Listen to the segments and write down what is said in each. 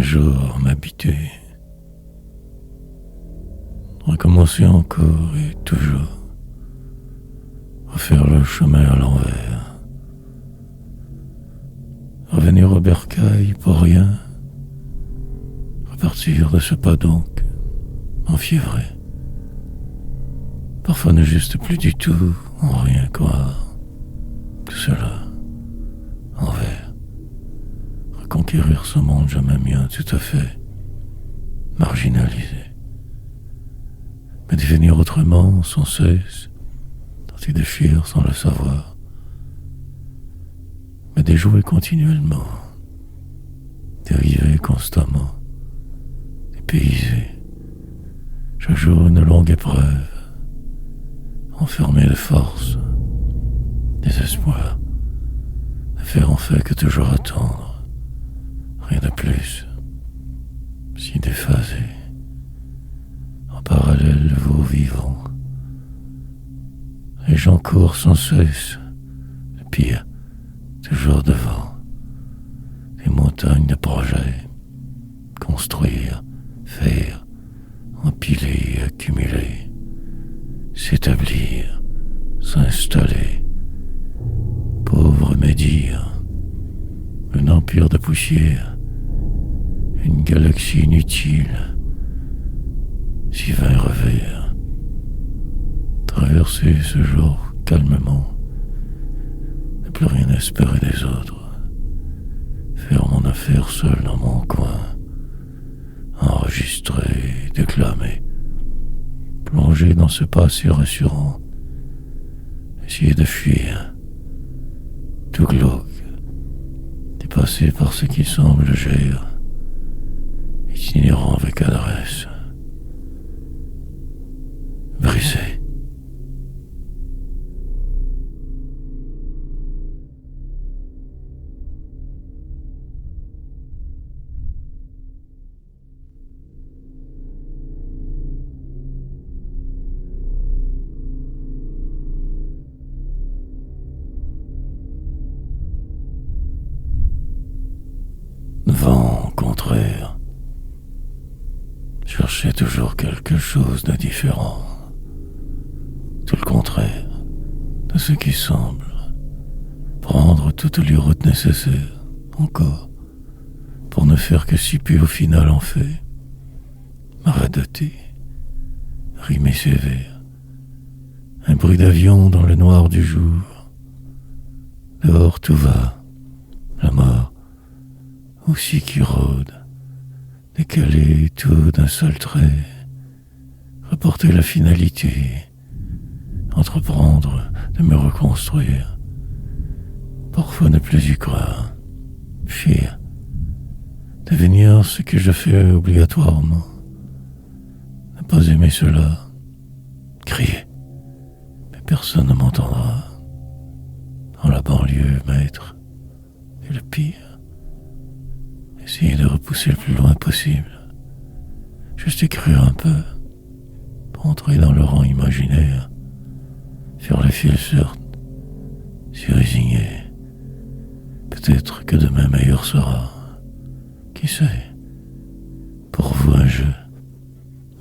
jour m'habituer. Recommencer encore et toujours. Refaire le chemin à l'envers. Revenir au bercail pour rien. Repartir de ce pas donc, enfiévré. Parfois ne juste plus du tout, en rien croire. Tout cela, envers. Reconquérir ce monde jamais mien tout à fait marginalisé. Mais devenir autrement sans cesse, tenter de fuir sans le savoir. Mais déjouer continuellement, dériver constamment, dépaysé, chaque jour une longue épreuve, enfermé de force, désespoir, ne faire en fait que toujours attendre, rien de plus, si déphasé, en parallèle de vos vivants. Les gens courent sans cesse, le pire, toujours devant, des montagnes de projets, construire, faire, empiler, accumuler, s'établir, s'installer, pauvre médire, un empire de poussière, une galaxie inutile, si vain revers, traverser ce jour calmement, ne plus rien espérer des autres, faire mon affaire seul dans mon coin, enregistrer, déclamer, plonger dans ce pas si rassurant, essayer de fuir, tout glauque, dépassé par ce qui semble gère, itinérant avec adresse, brisé. Vent contraire. Chercher toujours quelque chose de différent. Tout le contraire de ce qui semble. Prendre toutes les routes nécessaires, encore, pour ne faire que si peu au final en fait. Radoter, rimer sévère. Un bruit d'avion dans le noir du jour. Dehors tout va, la mort aussi qui rôde, décaler tout d'un seul trait, reporter la finalité, entreprendre de me reconstruire, parfois ne plus y croire, fuir, devenir ce que je fais obligatoirement, ne pas aimer cela, crier, mais personne ne m'entendra, dans la banlieue maître, et le pire, essayer de repousser le plus loin possible. Juste écrire un peu, pour entrer dans le rang imaginaire, faire les fils sorte, s'y résigner. Peut-être que demain meilleur sera. Qui sait? Pour vous un jeu,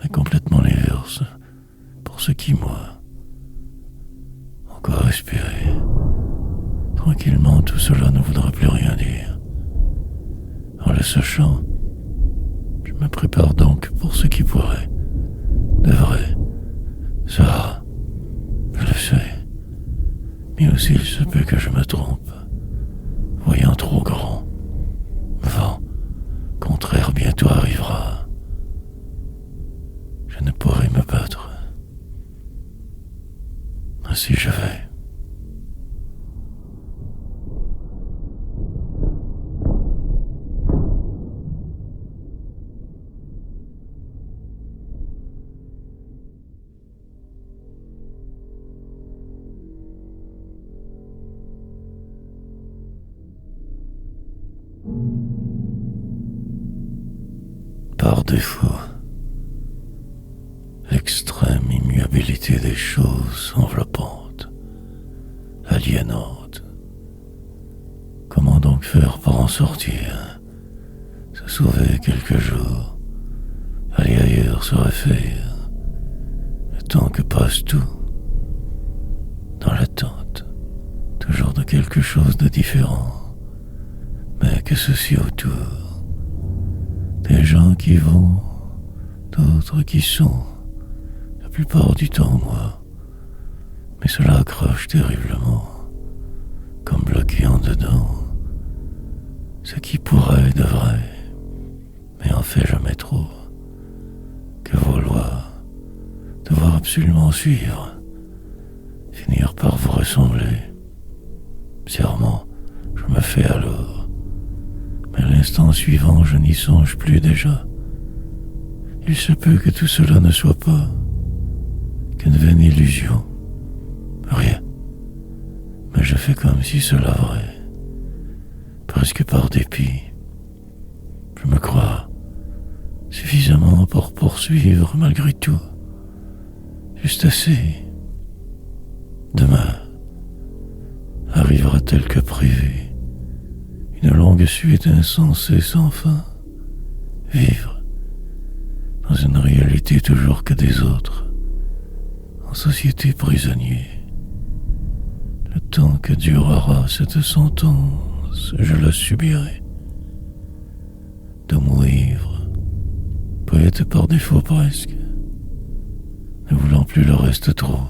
mais complètement l'inverse, pour ceux qui, moi, encore respirer. Tranquillement, tout cela ne voudra plus rien dire. En le sachant, je me prépare donc pour ce qui pourrait, devrait, sera, je le sais, mais aussi il se peut que je me trompe, voyant trop grand, vent, contraire bientôt arrivera, je ne pourrai me battre, ainsi je vais. Par défaut, l'extrême immuabilité des choses enveloppantes, aliénantes. Comment donc faire pour en sortir? Ce sauver quelques jours, aller ailleurs se refaire, le temps que passe tout, dans l'attente, toujours de quelque chose de différent, mais que ceci autour, des gens qui vont, d'autres qui sont, la plupart du temps moi, mais cela accroche terriblement, comme bloqué en dedans, ce qui pourrait, devrait, mais en fait jamais trop, que vouloir, devoir absolument suivre, finir par vous ressembler. Sûrement, je me fais alors, mais à l'instant suivant, je n'y songe plus déjà. Il se peut que tout cela ne soit pas qu'une vaine illusion, rien, mais je fais comme si cela vrai, presque par dépit. Je me crois suffisamment pour poursuivre malgré tout, juste assez. Demain arrivera-t-elle que prévu, une longue suite insensée sans fin, vivre dans une réalité toujours que des autres, en société prisonnier. Le temps que durera cette sentence, je la subirai. De mourir, poète par défaut presque, ne voulant plus le reste trop,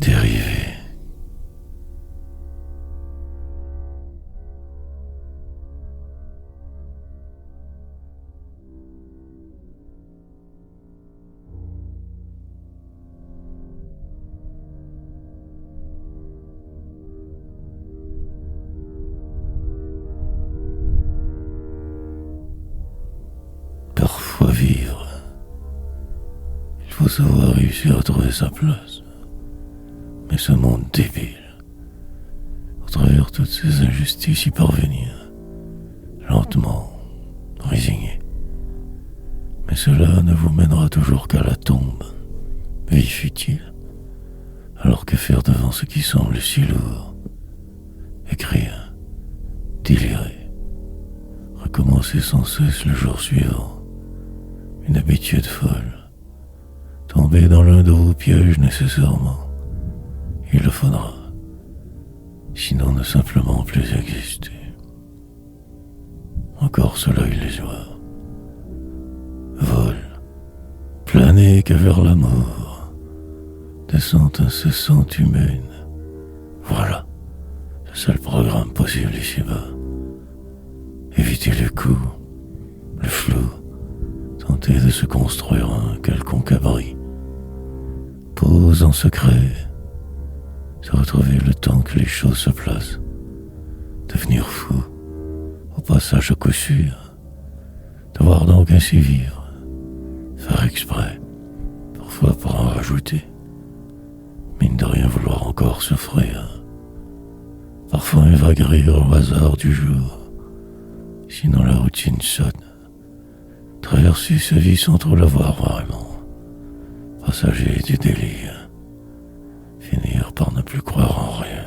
dérivé. Parfois vivre, il faut savoir réussir à trouver sa place. Mais ce monde débile, au travers toutes ces injustices, y parvenir, lentement, résigné. Mais cela ne vous mènera toujours qu'à la tombe, vie futile. Alors que faire devant ce qui semble si lourd? Écrire, délirer, recommencer sans cesse le jour suivant. Une habitude folle, tomber dans l'un de vos pièges nécessairement. Il le faudra, sinon ne simplement plus exister. Encore cela illusoire. Vol, planer que vers l'amour, descente incessante humaine. Voilà, le seul programme possible ici-bas. Éviter le coup, le flou, tenter de se construire un quelconque abri. Pause en secret, se retrouver le temps que les choses se placent. Devenir fou, au passage à coup sûr. Devoir donc ainsi vivre, faire exprès, parfois pour en rajouter. Mine de rien vouloir encore souffrir. Parfois un vague rire au hasard du jour. Sinon la routine sonne. Traverser sa vie sans trop la voir vraiment. Passager du délire. Finir par ne plus croire en rien.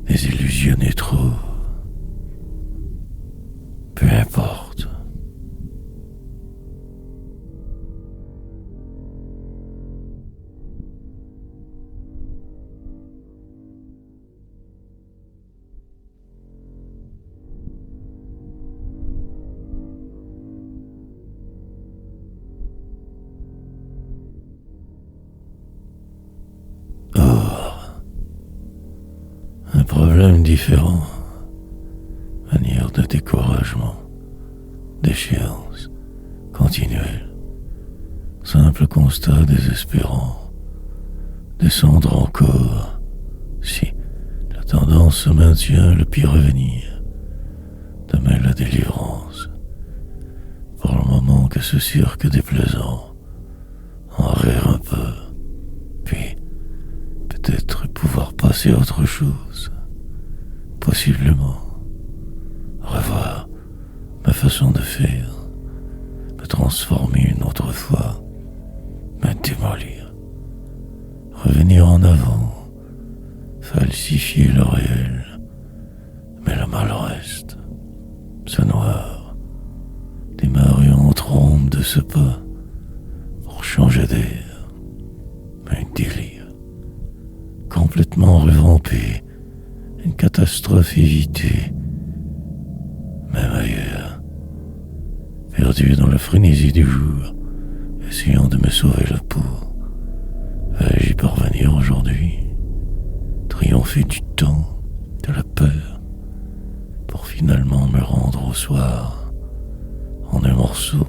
Désillusionner trop. Peu importe. Un problème différent, manière de découragement, d'échéance continuelle, simple constat désespérant, descendre encore, si la tendance se maintient, le pire à venir, demain la délivrance, pour le moment que ce cirque déplaisant, en rire un peu, puis peut-être pouvoir passer à autre chose, possiblement revoir ma façon de faire, me transformer une autre fois, me démolir, revenir en avant, falsifier le réel, mais le mal reste. ce noir, démarrer en trombe de ce pas pour changer d'air. Un délire, complètement revampé, une catastrophe évitée, même ailleurs, perdu dans la frénésie du jour, essayant de me sauver la peau. Vais-je y parvenir aujourd'hui, triompher du temps, de la peur, pour finalement me rendre au soir, en un morceau,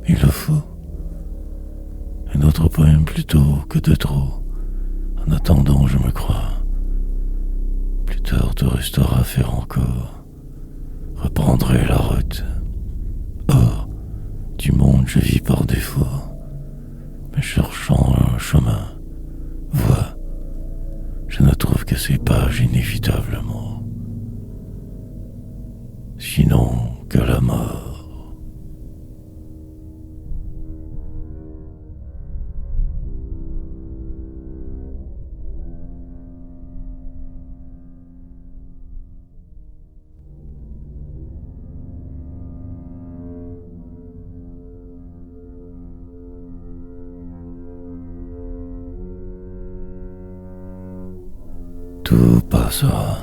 il le faut. Un autre poème plutôt que de trop. En attendant, je me crois. Plus tard te restera à faire encore. Reprendrai la route. Hors du monde, je vis par défaut. Mais cherchant un chemin, voie, je ne trouve que ces pages inévitablement. Sinon que la mort. Tout passera.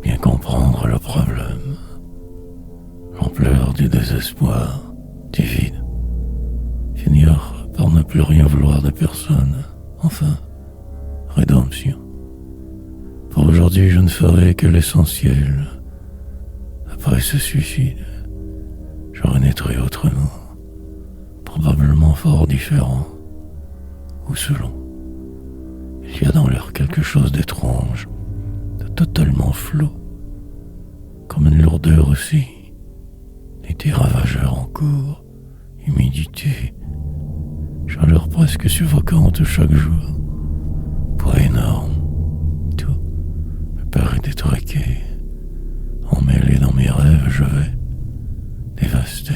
Bien comprendre le problème. L'ampleur du désespoir, du vide. Finir par ne plus rien vouloir de personne. Enfin, rédemption. Pour aujourd'hui, je ne ferai que l'essentiel. Après ce suicide, je renaîtrai autrement. Probablement fort différent. Ou selon. Il y a dans l'air quelque chose d'étrange, de totalement flot, comme une lourdeur aussi, des ravageurs en cours, humidité, chaleur presque suffocante chaque jour, poids énorme, tout me paraît détraqué, emmêlé dans mes rêves, je vais dévasté.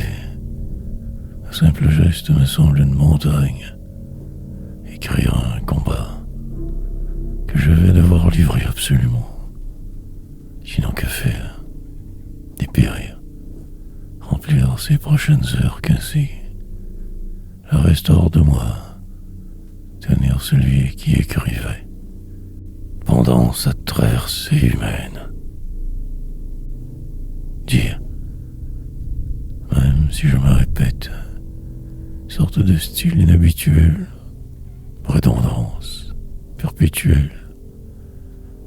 Un simple geste me semble une montagne, écrire un combat que je vais devoir livrer absolument. Sinon que faire? Dépérir. Remplir ces prochaines heures qu'ainsi. Le reste hors de moi. Tenir celui qui écrivait. Pendant cette traversée humaine. Dire. Même si je me répète. Sorte de style inhabituel. Redondance. Perpétuelle.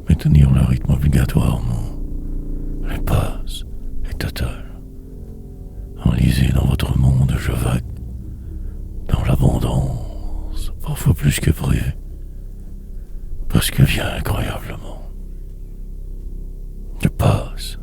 Maintenir le rythme obligatoirement, les passes, les totales. Enlisé dans votre monde, je vague, dans l'abondance, parfois plus que prévu, presque bien incroyablement. Je passe.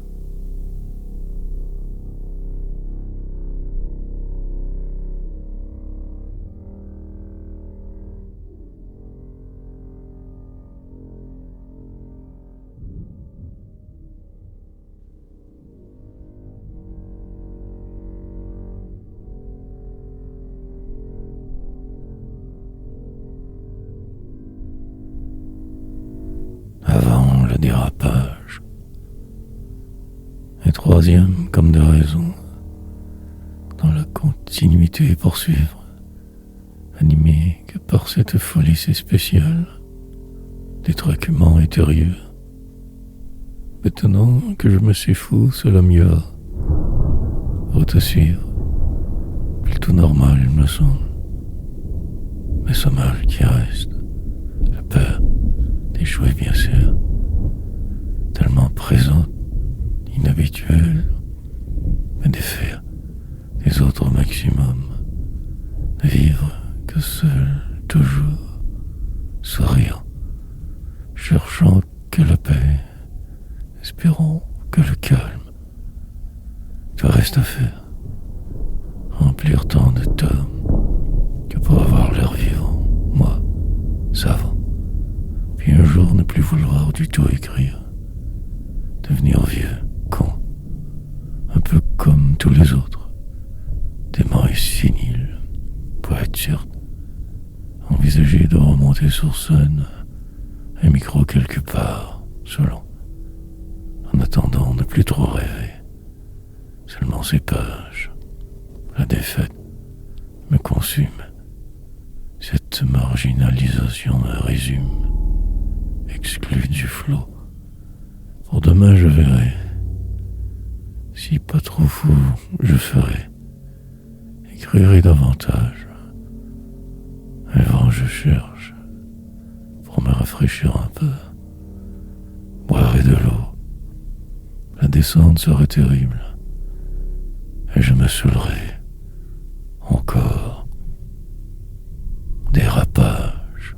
Avant le dérapage. Et troisième, comme de raison, dans la continuité poursuivre, animé que par cette folie si spéciale, détraquement intérieur. Maintenant que je me suis fou, cela mieux va. Route à suivre, plutôt normal il me semble. Mais ce mal qui reste, la peur d'échouer bien sûr, tellement présente, inhabituelle, mais de faire des autres au maximum, de vivre que seul, toujours, souriant, cherchant que la paix, espérant que le calme. Tout reste à faire, remplir tant de tomes que pour avoir l'air vivant, moi, savant. Puis un jour ne plus vouloir du tout écrire, devenir vieux, con, un peu comme tous les autres, dément et sénile, poète certes, envisager de remonter sur scène, un micro quelque part, selon, En attendant, ne plus trop rêver. Seulement ces pages. La défaite me consume. Cette marginalisation me résume. Exclu du flot. Pour demain je verrai. Si pas trop fou, je ferai. Écrirai davantage. Un vent je cherche. Pour me rafraîchir un peu. Boirai de l'eau. La descente serait terrible. Et je me saoulerai. Encore. Dérapage.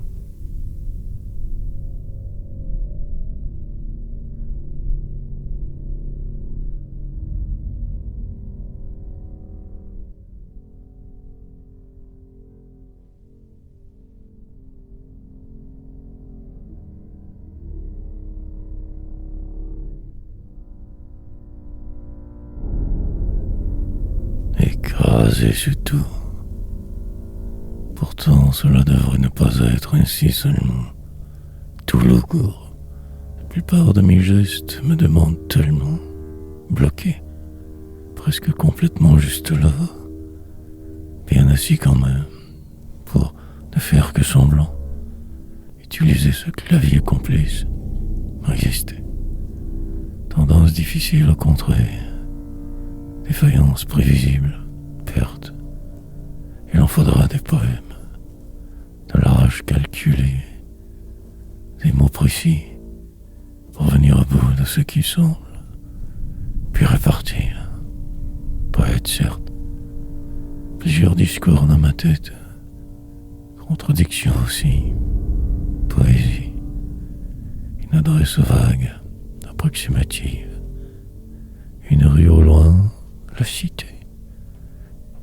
Écrasé sur tout. Pourtant, cela devrait ne pas être ainsi seulement. Tout le court. La plupart de mes gestes me demandent tellement. Bloqué. Presque complètement juste là. Bien assis quand même. Pour ne faire que semblant. Utiliser ce clavier complice. Résister. Tendance difficile à contrer. Défaillance prévisible. Perte. Il en faudra des poèmes. De la rage calculée. Des mots précis. Pour venir au bout de ce qui semble. Puis repartir. Poète certes. Plusieurs discours dans ma tête. Contradictions aussi. Poésie. Une adresse vague. Approximative. Une rue au loin. La cité.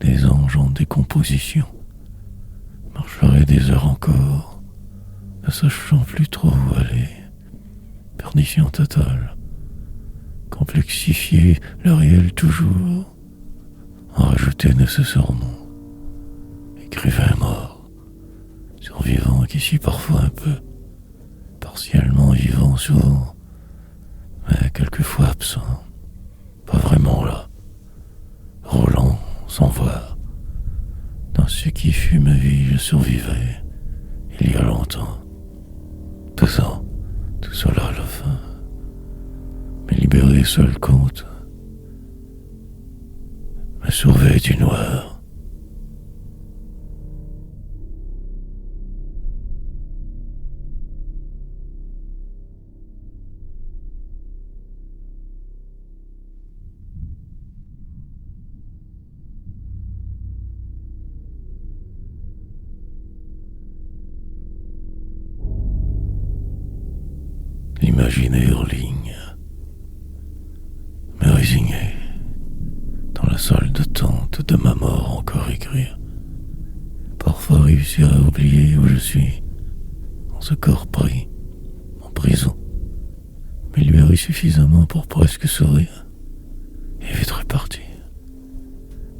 Des anges en décomposition. Marcherai des heures encore, ne sachant plus trop où aller. Perdition totale. Complexifier le réel toujours. En rajouter nécessairement. Écrivain mort. Survivant qu'ici parfois un peu. Partiellement vivant souvent. Mais quelquefois absent. Pas vraiment là. Roulant sans voir. Dans ce qui fut ma vie, je survivais, il y a longtemps. Tout cela à la fin. Me libérer seul compte. Me sauver du noir. L'imaginer en ligne, me résigner dans la salle d'attente de ma mort encore écrire. Parfois réussir à oublier où je suis, dans ce corps pris, en prison, me libérer suffisamment pour presque sourire et vite repartir.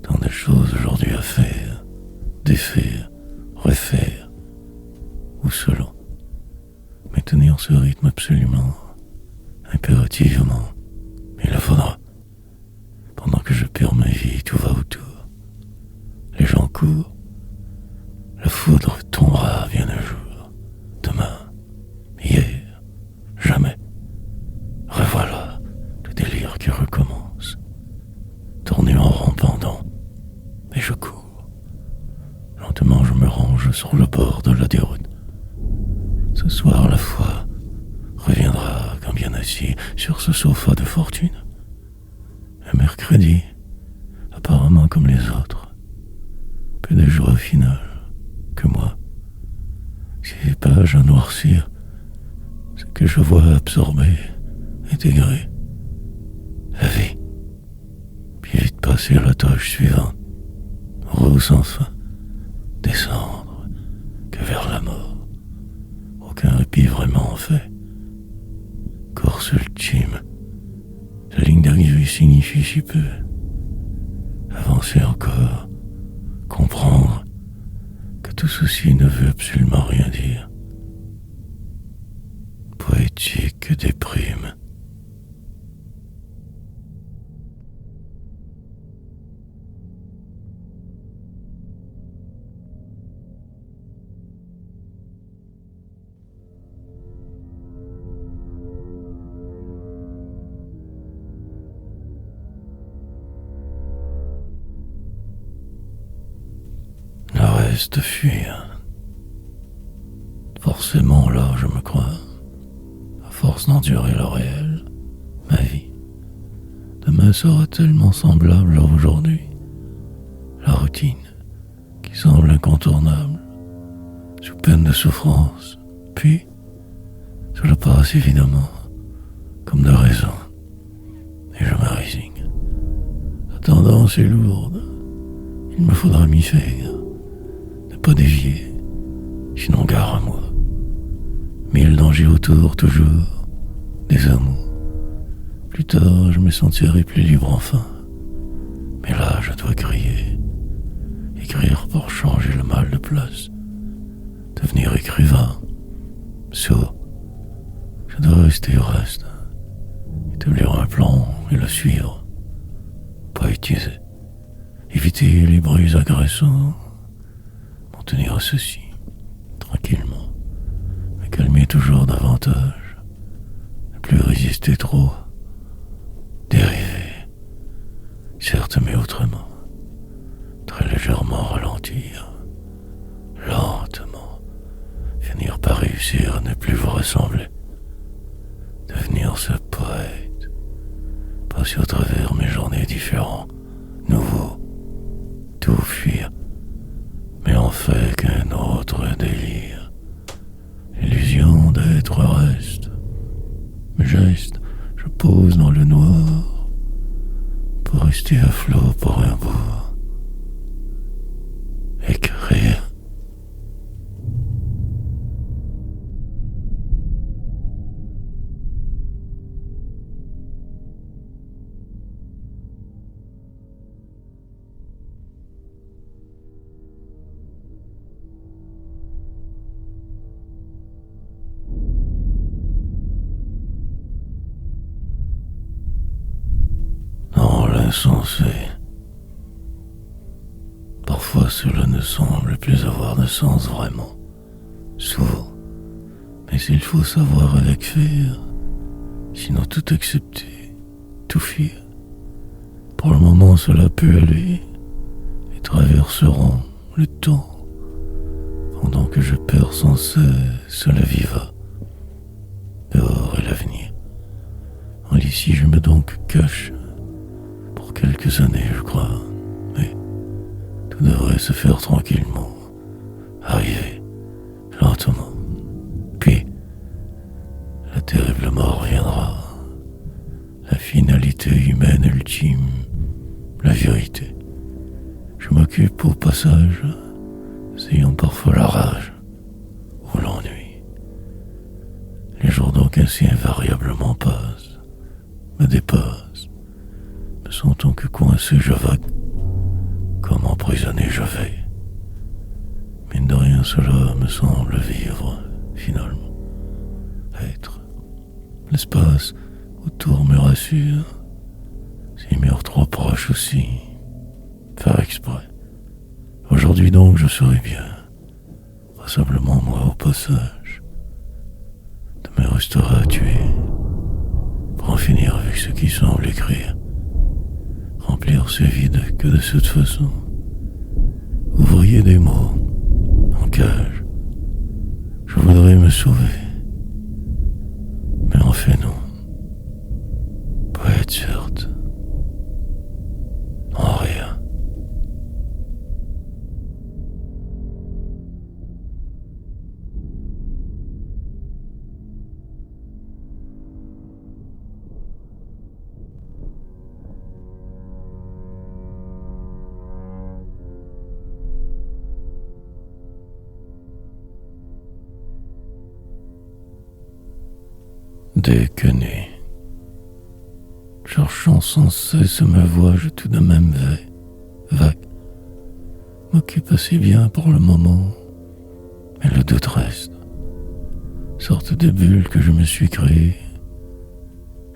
Tant de choses aujourd'hui à faire, défaire, refaire, ou selon. Mais tenir ce rythme absolument, impérativement, il le faudra. Pendant que je perds ma vie, tout va autour. Les gens courent. La foudre tombera bien un jour. Demain, hier, jamais. Revoilà le délire qui recommence. Tourné en rond pendant. Et je cours. Lentement, je me range sur le bord de la déroute. Ce soir, la foi reviendra comme bien assis sur ce sofa de fortune. Un mercredi, apparemment comme les autres. Peu de joie au final, que moi. Ces pages à noircir, ce que je vois absorber, intégrer. La vie. Puis vite passer à la tâche suivante. Roue sans fin. Descendre que vers la mort. Aucun répit vraiment en fait. Course ultime. La ligne d'arrivée signifie si peu. Avancer encore. Comprendre que tout ceci ne veut absolument rien dire. Poétique déprime. reste fuir. Forcément, là, je me crois, à force d'endurer le réel, ma vie, demain sera tellement semblable à aujourd'hui. La routine, qui semble incontournable, sous peine de souffrance, puis, cela passe évidemment, comme de raison, et je me résigne. La tendance est lourde, il me faudra m'y faire, ne pas dévier, sinon gare à moi. Mille dangers autour, toujours, des amours. Plus tard, je me sentirai plus libre enfin. Mais là, je dois crier. Écrire pour changer le mal de place. Devenir écrivain. Sourd. Je dois rester au reste. Établir un plan et le suivre. Pas utiliser. Éviter les bruits agressants. M'en tenir à ceci. Tranquillement. Me calmer toujours davantage. Ne plus résister trop. Dériver. Certes, mais autrement. Très légèrement ralentir. Lentement. Finir par réussir à ne plus vous ressembler. Devenir ce poète. Passer au travers mes journées différents. Nouveaux. Tout fuir. Mais en fait qu'un autre délire. L'illusion d'être reste. Mes gestes, je pose dans le noir. Pour rester à flot pour un bout. Écrire. Dans l'insensé. Parfois cela ne semble plus avoir de sens vraiment. Souvent. Mais il faut savoir avec faire. Sinon tout accepter. Tout fuir. Pour le moment cela peut aller. Et traverseront le temps. Pendant que je perds sans cesse la vie va. Dehors est l'avenir. En ici je me donc cache. Pour quelques années je crois. Mais tout devrait se faire tranquillement. Arriver, lentement. Puis, la terrible mort viendra. La finalité humaine ultime. La vérité. Je m'occupe au passage, ayant parfois la rage ou l'ennui. Les jours donc ainsi invariablement passent, me dépassent, me sentant que coincé je vague, comme emprisonné je vais. Mine de rien cela me semble vivre, finalement, être. L'espace autour me rassure, ces murs trop proches aussi, faire exprès. Aujourd'hui donc je serai bien, passablement moi au passage. Demain restera à tuer, pour en finir avec ce qui semble écrire. Remplir ce vide que de cette façon. Ouvrier des mots, en cage. Je voudrais me sauver. Mais en fait non. Poète certes. En rien. Dès que né, cherchant sans cesse ma voix, je tout de même vague, m'occupe assez bien pour le moment, mais le doute reste, sorte de bulle que je me suis créée,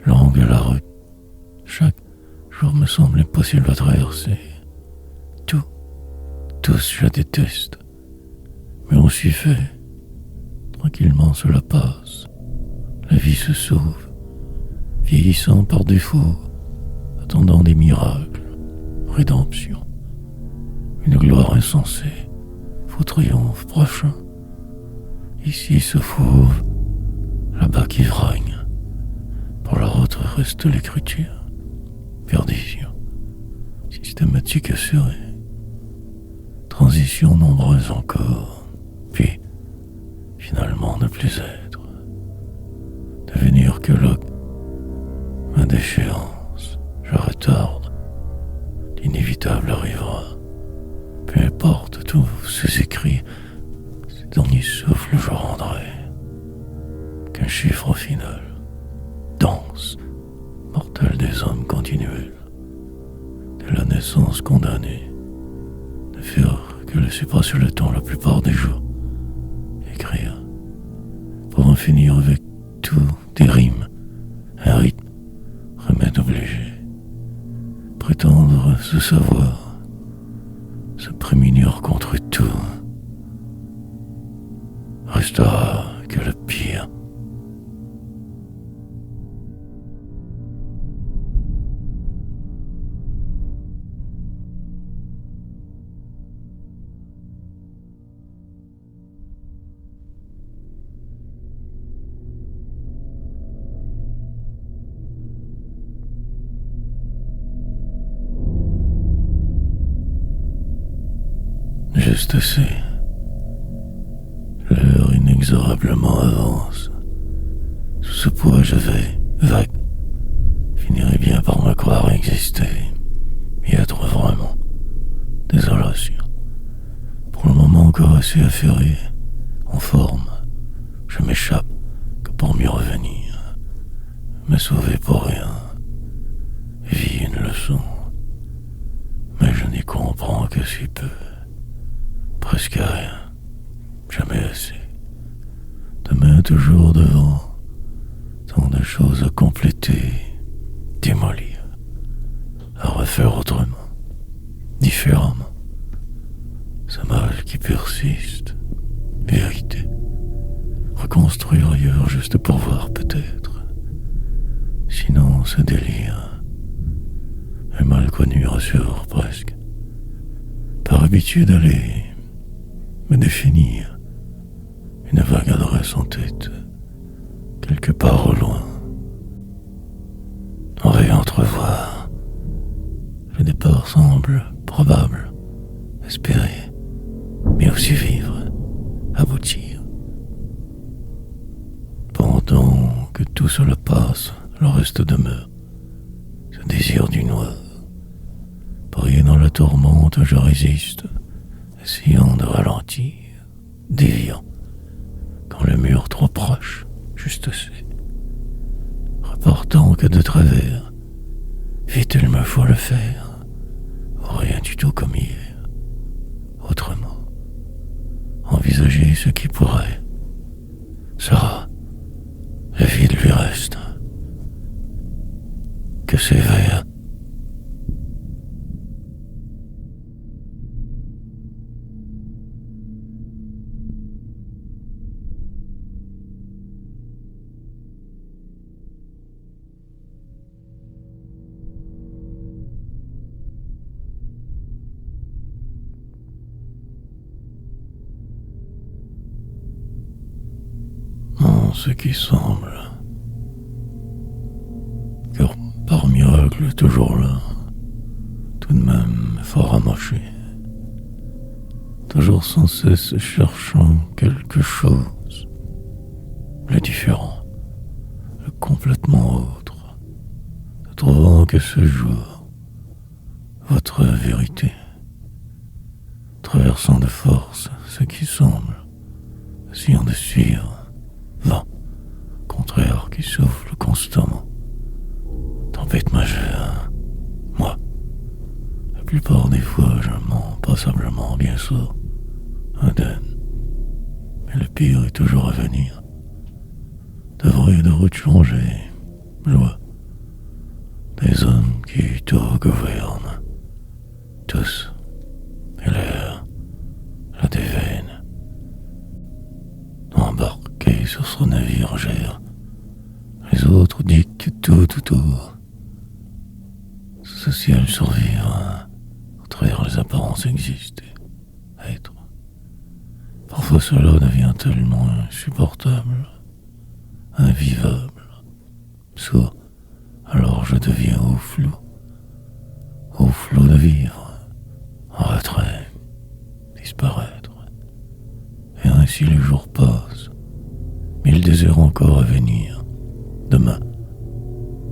longue la route, chaque jour me semble impossible à traverser, tous je déteste, mais on s'y fait, tranquillement cela passe. La vie se sauve, vieillissant par défaut, attendant des miracles, rédemption, une gloire insensée, vos triomphes prochains. Ici se fauve, là-bas qui vragne. Pour la autre reste l'écriture, perdition, systématique assurée, transition nombreuse encore, puis finalement ne plus être, devenir que ma déchéance, je retarde, l'inévitable arrivera, peu importe tous ces écrits, ces derniers souffles je rendrai, qu'un chiffre final, danse, mortel des hommes continuels, de la naissance condamnée, ne faire que laisser passer le temps la plupart des jours, écrire, pour en finir avec tout, des rimes, un rythme, remède obligé, prétendre se savoir, se prémunir contre tout, restera que le pire. Juste assez. L'heure inexorablement avance. Sous ce poids, je vais, vague, finirai bien par me croire exister, y être vraiment. Désolation. Pour le moment encore assez affairé, en forme, je m'échappe que pour mieux revenir, me sauver pour rien. Vie une leçon, mais je n'y comprends que si peu. Presque rien, jamais assez. Demain toujours devant, tant de choses à compléter, démolir, à refaire autrement, différemment. Ce mal qui persiste, vérité. Reconstruire ailleurs juste pour voir peut-être. Sinon ce délire, un mal connu rassure presque. Par habitude d'aller me définir, une vague adresse en tête, quelque part au loin. En réentrevoir, le départ semble probable, espérer, mais aussi vivre, aboutir. Pendant que tout cela passe, le reste demeure, ce désir du noir. Pris dans la tourmente, je résiste, essayant de ralentir, déviant, quand le mur trop proche, juste assez. Reportant que de travers, vite il me faut le faire, ou rien du tout comme hier. Autrement, envisager ce qui pourrait, sera, le vide lui reste. Que c'est vert. Ce qui semble, car par miracle toujours là, tout de même fort amoché, toujours sans cesse cherchant quelque chose, le différent, le complètement autre, ne trouvant que ce jour votre vérité, traversant de force ce qui semble, essayant de suivre, vent contraire qui souffle constamment. Tempête majeure. Moi, la plupart des fois, je mens passablement, bien sûr. Indemne. Mais le pire est toujours à venir. Devrait de route changer. Joie. Des hommes qui tout gouvernent. Tous. Et l'air. La déveine. Embarqué sur son navire gère. Les autres dictent tout autour. Ce ciel survivre à travers les apparences exister, être, Parfois cela devient tellement insupportable, invivable. Soit, alors je deviens au flou de vivre, en retrait, disparaître. Et ainsi les jours passent, mille désirs encore à venir. Demain,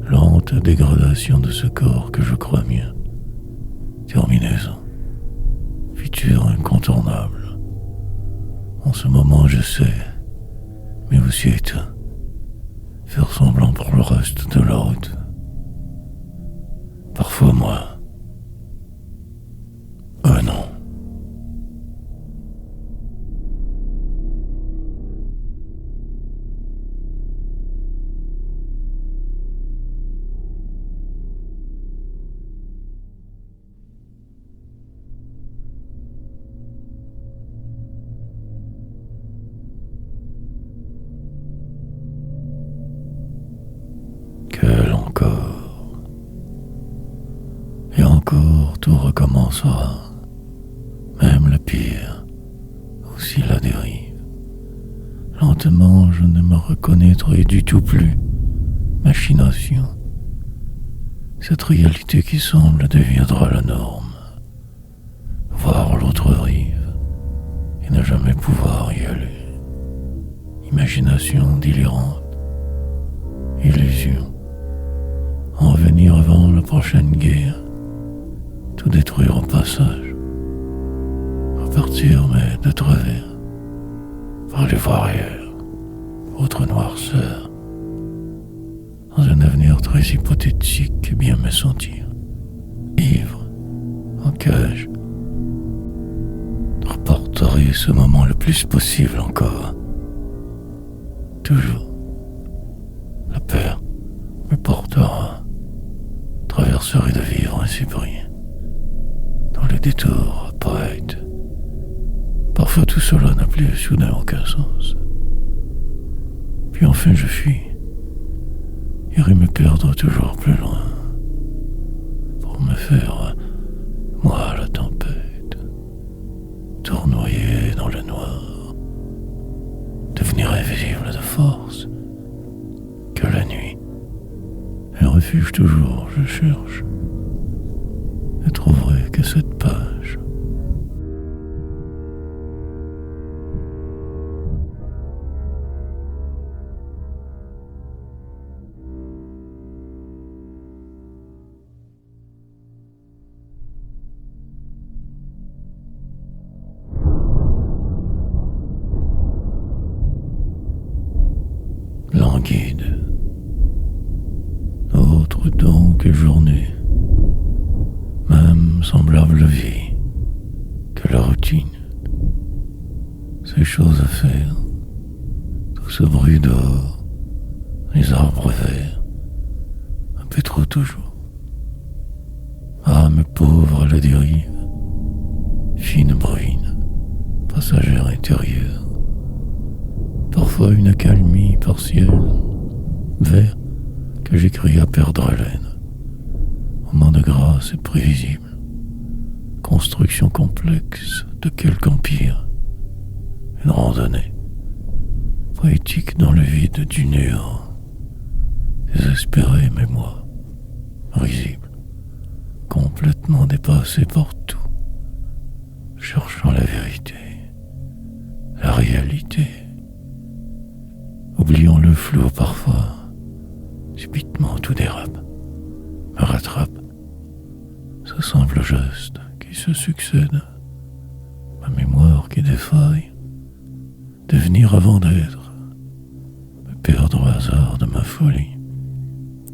lente dégradation de ce corps que je crois mien. Terminaison, futur incontournable. En ce moment, je sais, mais aussi éteint. Faire semblant pour le reste de la route. Parfois, moi. Non. Quel encore. Et encore tout recommencera. Même le pire, aussi la dérive. Lentement, je ne me reconnaîtrai du tout plus. Machination. Cette réalité qui semble deviendra la norme. Voir l'autre rive et ne jamais pouvoir y aller. Imagination délirante. Illusion. En revenir avant la prochaine guerre. Tout détruire au passage. Repartir, mais de travers. Par les voir ailleurs. Autre noirceur. Dans un avenir très hypothétique, bien me sentir. Ivre. En cage. Reporterai ce moment le plus possible encore. Toujours. La peur me portera. Traverserai de vivre ainsi pour rien. Dans les détours poètes. Parfois tout cela n'a plus soudain aucun sens. Puis enfin je fuis. Irai me perdre toujours plus loin. Pour me faire, moi, la tempête. Tournoyer dans le noir. Devenir invisible de force. Que la nuit. Un refuge toujours, je cherche. Ne trouverai que cette page. Languide. Autre donc journée. Même semblable vie que la routine. Ces choses à faire. Tout ce bruit dehors. Les arbres verts. Un peu trop toujours. Ah, mes pauvres à la dérive. Fine bruine. Passagère intérieure. Parfois une accalmie partielle. Vert que j'ai cru à perdre haleine. Moment de grâce et prévisible. Construction complexe de quelque empire. Une randonnée. Poétique dans le vide du néant. Désespéré, mais moi. Risible. Complètement dépassé par tout. Cherchant la vérité. La réalité. Oubliant le flou parfois. Subitement tout dérape. Me rattrape. Ce simple geste qui se succède. Ma mémoire qui défaille. Devenir avant d'être. Me perdre au hasard de ma folie.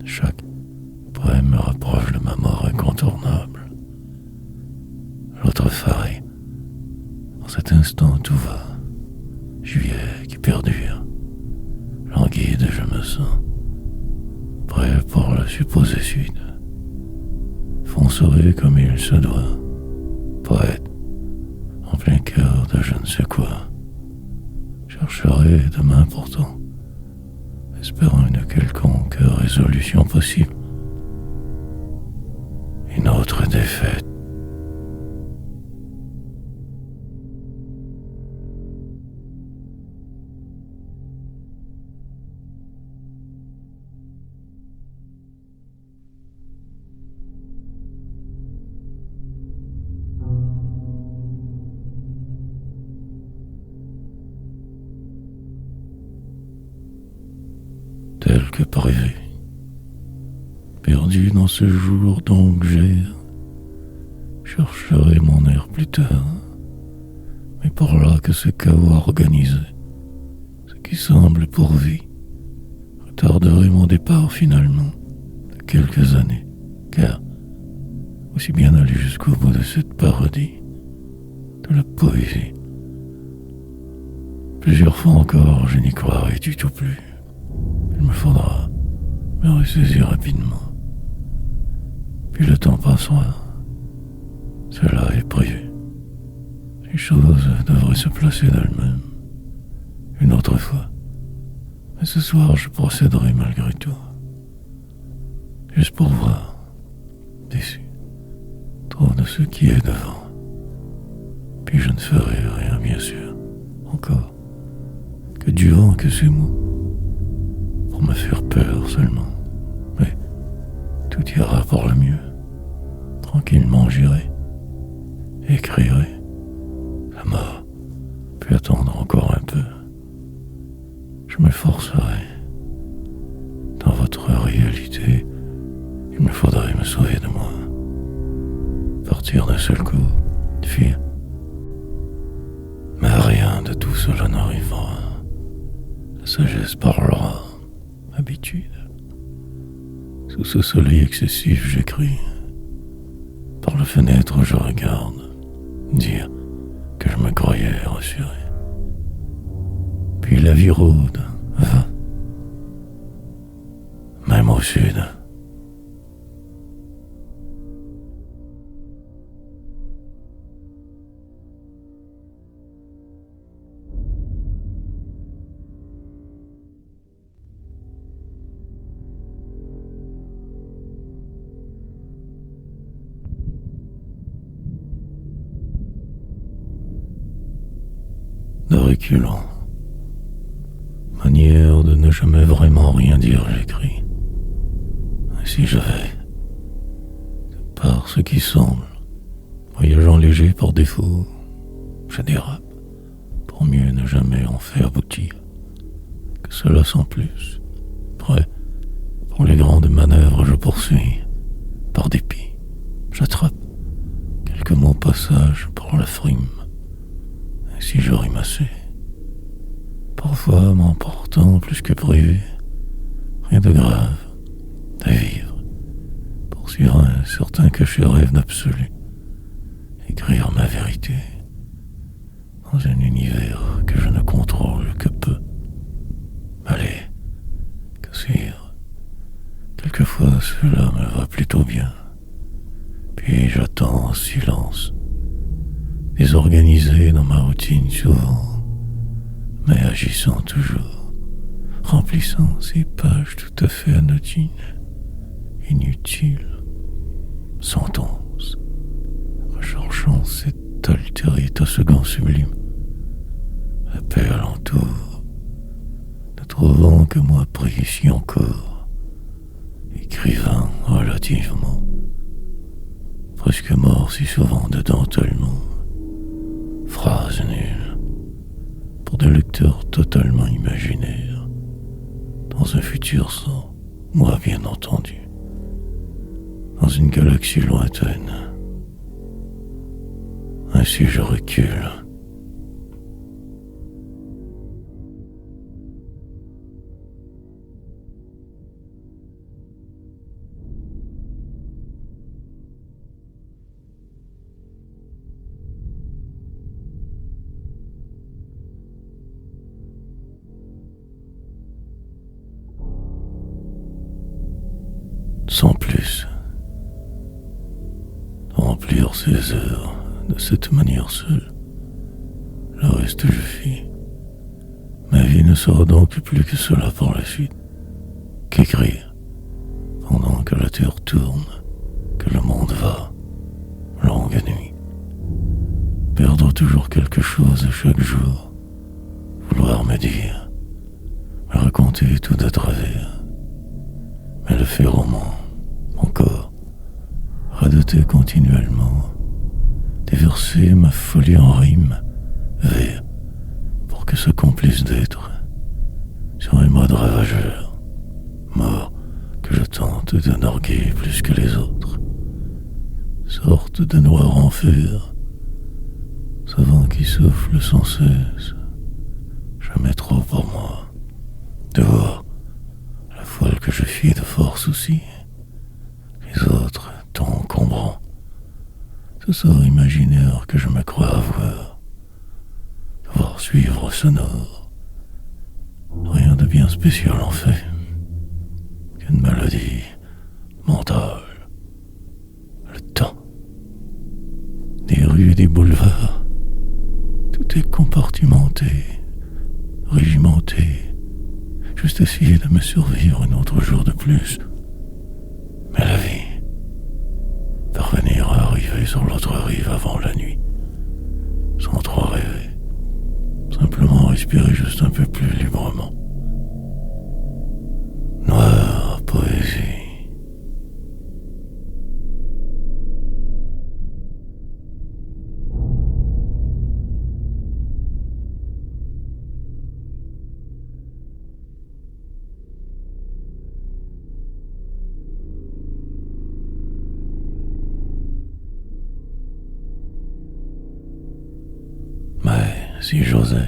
Chaque poème me rapproche de ma mort incontournable. L'autre faille. En cet instant tout va. Juillet qui perdure. Languide je me sens. Prêt pour la supposée suite. Foncerai comme il se doit. Poète, en plein cœur de je ne sais quoi. Chercherai demain pourtant, espérant une quelconque résolution possible. Une autre défaite. que par rêver. Perdu dans ce jour donc chercherai mon air plus tard, mais par là que ce chaos organisé, ce qui semble pour vie, retarderait mon départ finalement de quelques années, car aussi bien aller jusqu'au bout de cette parodie de la poésie. Plusieurs fois encore, je n'y croirai du tout plus. Il me faudra me ressaisir rapidement. Puis le temps passera. Cela est prévu. Les choses devraient se placer d'elles-mêmes. Une autre fois. Mais ce soir, je procéderai malgré tout. Juste pour voir, déçu, trop de ce qui est devant. Puis je ne ferai rien, bien sûr, encore, que du vent que ces mots, pour me faire peur seulement. Mais tout ira pour le mieux. Tranquillement j'irai, écrirai. La mort peut attendre encore un peu. Je m'efforcerai. Dans votre réalité, il me faudrait me sauver de moi. Partir d'un seul coup, fuir. Mais rien de tout cela n'arrivera. La sagesse parlera. Habitude. Sous ce soleil excessif, j'écris. Par la fenêtre, je regarde. Dire que je me croyais rassuré. Puis la vie rôde, va. Même au sud. De reculant. Manière de ne jamais vraiment rien dire, j'écris. Ainsi je vais. Par ce qui semble, voyageant léger par défaut, je dérape, pour mieux ne jamais en faire aboutir. Que cela sans plus. Prêt, pour les grandes manœuvres, je poursuis. Par dépit, j'attrape quelques mots passages pour la frime. Ainsi je rime assez. Parfois m'emportant plus que prévu. Rien de grave, à vivre. Poursuivre un certain cachet rêve d'absolu. Écrire ma vérité. Dans un univers que je ne contrôle que peu. Allez, que suivre. Quelquefois cela me va plutôt bien. Puis j'attends en silence. Désorganisé dans ma routine souvent, mais agissant toujours, remplissant ces pages tout à fait anodines, inutiles, sentences, recherchant cet altéré second sublime, la paix alentour, ne trouvant que moi pris ici encore, écrivain relativement, presque mort si souvent dedans tellement. Phrase nulle, pour des lecteurs totalement imaginaires, dans un futur sans moi bien entendu, dans une galaxie lointaine. Ainsi je recule. Sans plus, remplir ces heures de cette manière seule, le reste je fis. Ma vie ne sera donc plus que cela pour la suite, qu'écrire, pendant que la terre tourne, que le monde va, longue nuit, perdre toujours quelque chose chaque jour, vouloir me dire, me raconter tout de travers, mais le faire au moins, encore, radoter continuellement, déverser ma folie en rime, vers, pour que ce complice d'être, sur un mode ravageur, tente de narguer plus que les autres. Sorte de noir enfer, ce vent qui souffle sans cesse, jamais trop pour moi. Dehors, la foule que je fuis de force aussi, les autres tant encombrants, ce sort imaginaire que je me crois avoir, devoir suivre sonore, rien de bien spécial en fait, qu'une maladie mentale, le temps, des rues et des boulevards, tout est compartimenté, régimenté, juste essayer de me survivre un autre jour de plus. Mais la vie, parvenir à arriver sur l'autre rive avant la nuit, sans trop rêver, simplement respirer juste un peu plus librement. Noire poésie. Mais si j'osais,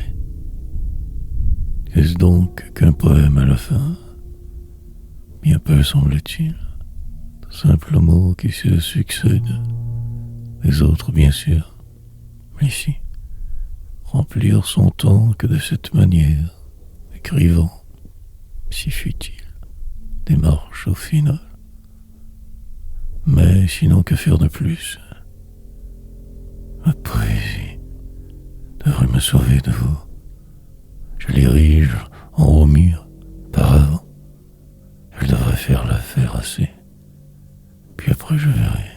qu'est-ce donc qu'un poème à la fin? Bien peu semble-t-il, de simples mots qui se succèdent, les autres bien sûr, mais ici, remplir son temps que de cette manière, écrivant, si fut-il, démarche au final. Mais sinon que faire de plus? Ma poésie devrait me sauver de vous. Je l'érige en haut mur, par avant. Elle devrait faire l'affaire assez. Puis après je verrai.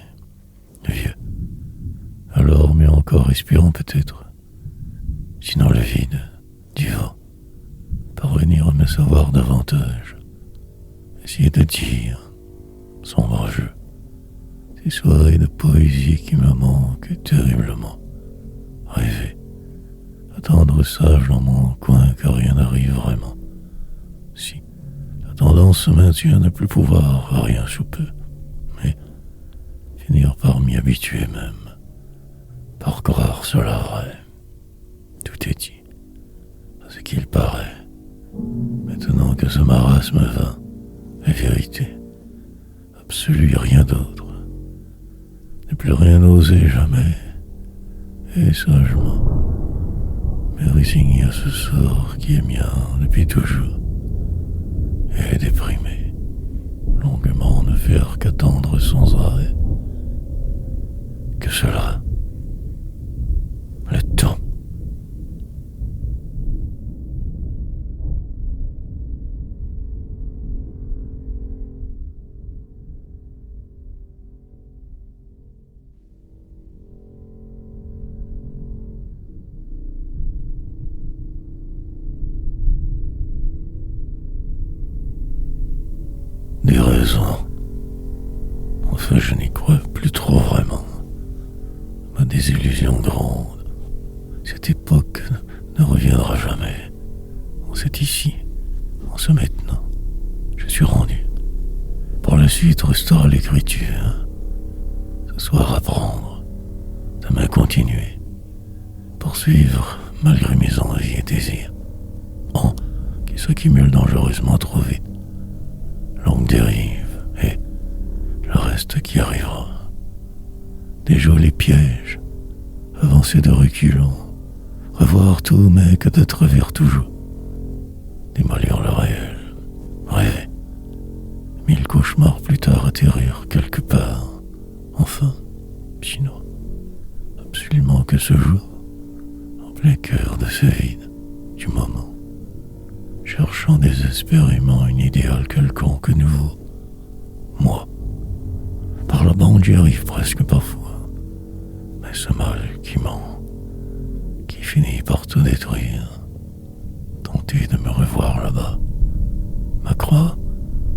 Vieux. Alors, mais encore respirant peut-être. Sinon le vide, du vent. Parvenir à me savoir davantage. Essayer de dire, sombre jeu, ces soirées de poésie qui me manquent terriblement. Rêver, attendre sage dans mon coin que rien n'arrive vraiment. Si, la tendance se maintient à ne plus pouvoir à rien sous peu, mais finir par m'y habituer même, par croire cela vrai. Tout est dit, à ce qu'il paraît. Maintenant que ce marasme vint, est vérité, absolue rien d'autre. Ne plus rien oser jamais, et sagement, me résigner à ce sort qui est mien depuis toujours, et déprimé, longuement ne faire qu'attendre sans arrêt. Que cela, le temps. Des raisons. Enfin, je n'y crois plus trop vraiment. Ma désillusion grande. Cette époque ne reviendra jamais. On sait ici, en ce maintenant. Je suis rendu. Pour la suite restera l'écriture. Ce soir apprendre, demain continuer. Poursuivre malgré mes envies et désirs. Qui s'accumulent dangereusement trop vite. Longue dérive, et le reste qui arrivera. Des jolis pièges, avancer de reculons, revoir tout mais que de travers toujours. Démolir le réel, rêver. 1000 cauchemars plus tard atterrir quelque part. Enfin, sinon, absolument que ce jour, en plein cœur de ce vide du moment, cherchant désespérément un idéal quelconque nouveau. Moi, par la bande j'y arrive presque parfois, mais ce mal qui ment, qui finit par tout détruire, tenter de me revoir là-bas, ma croix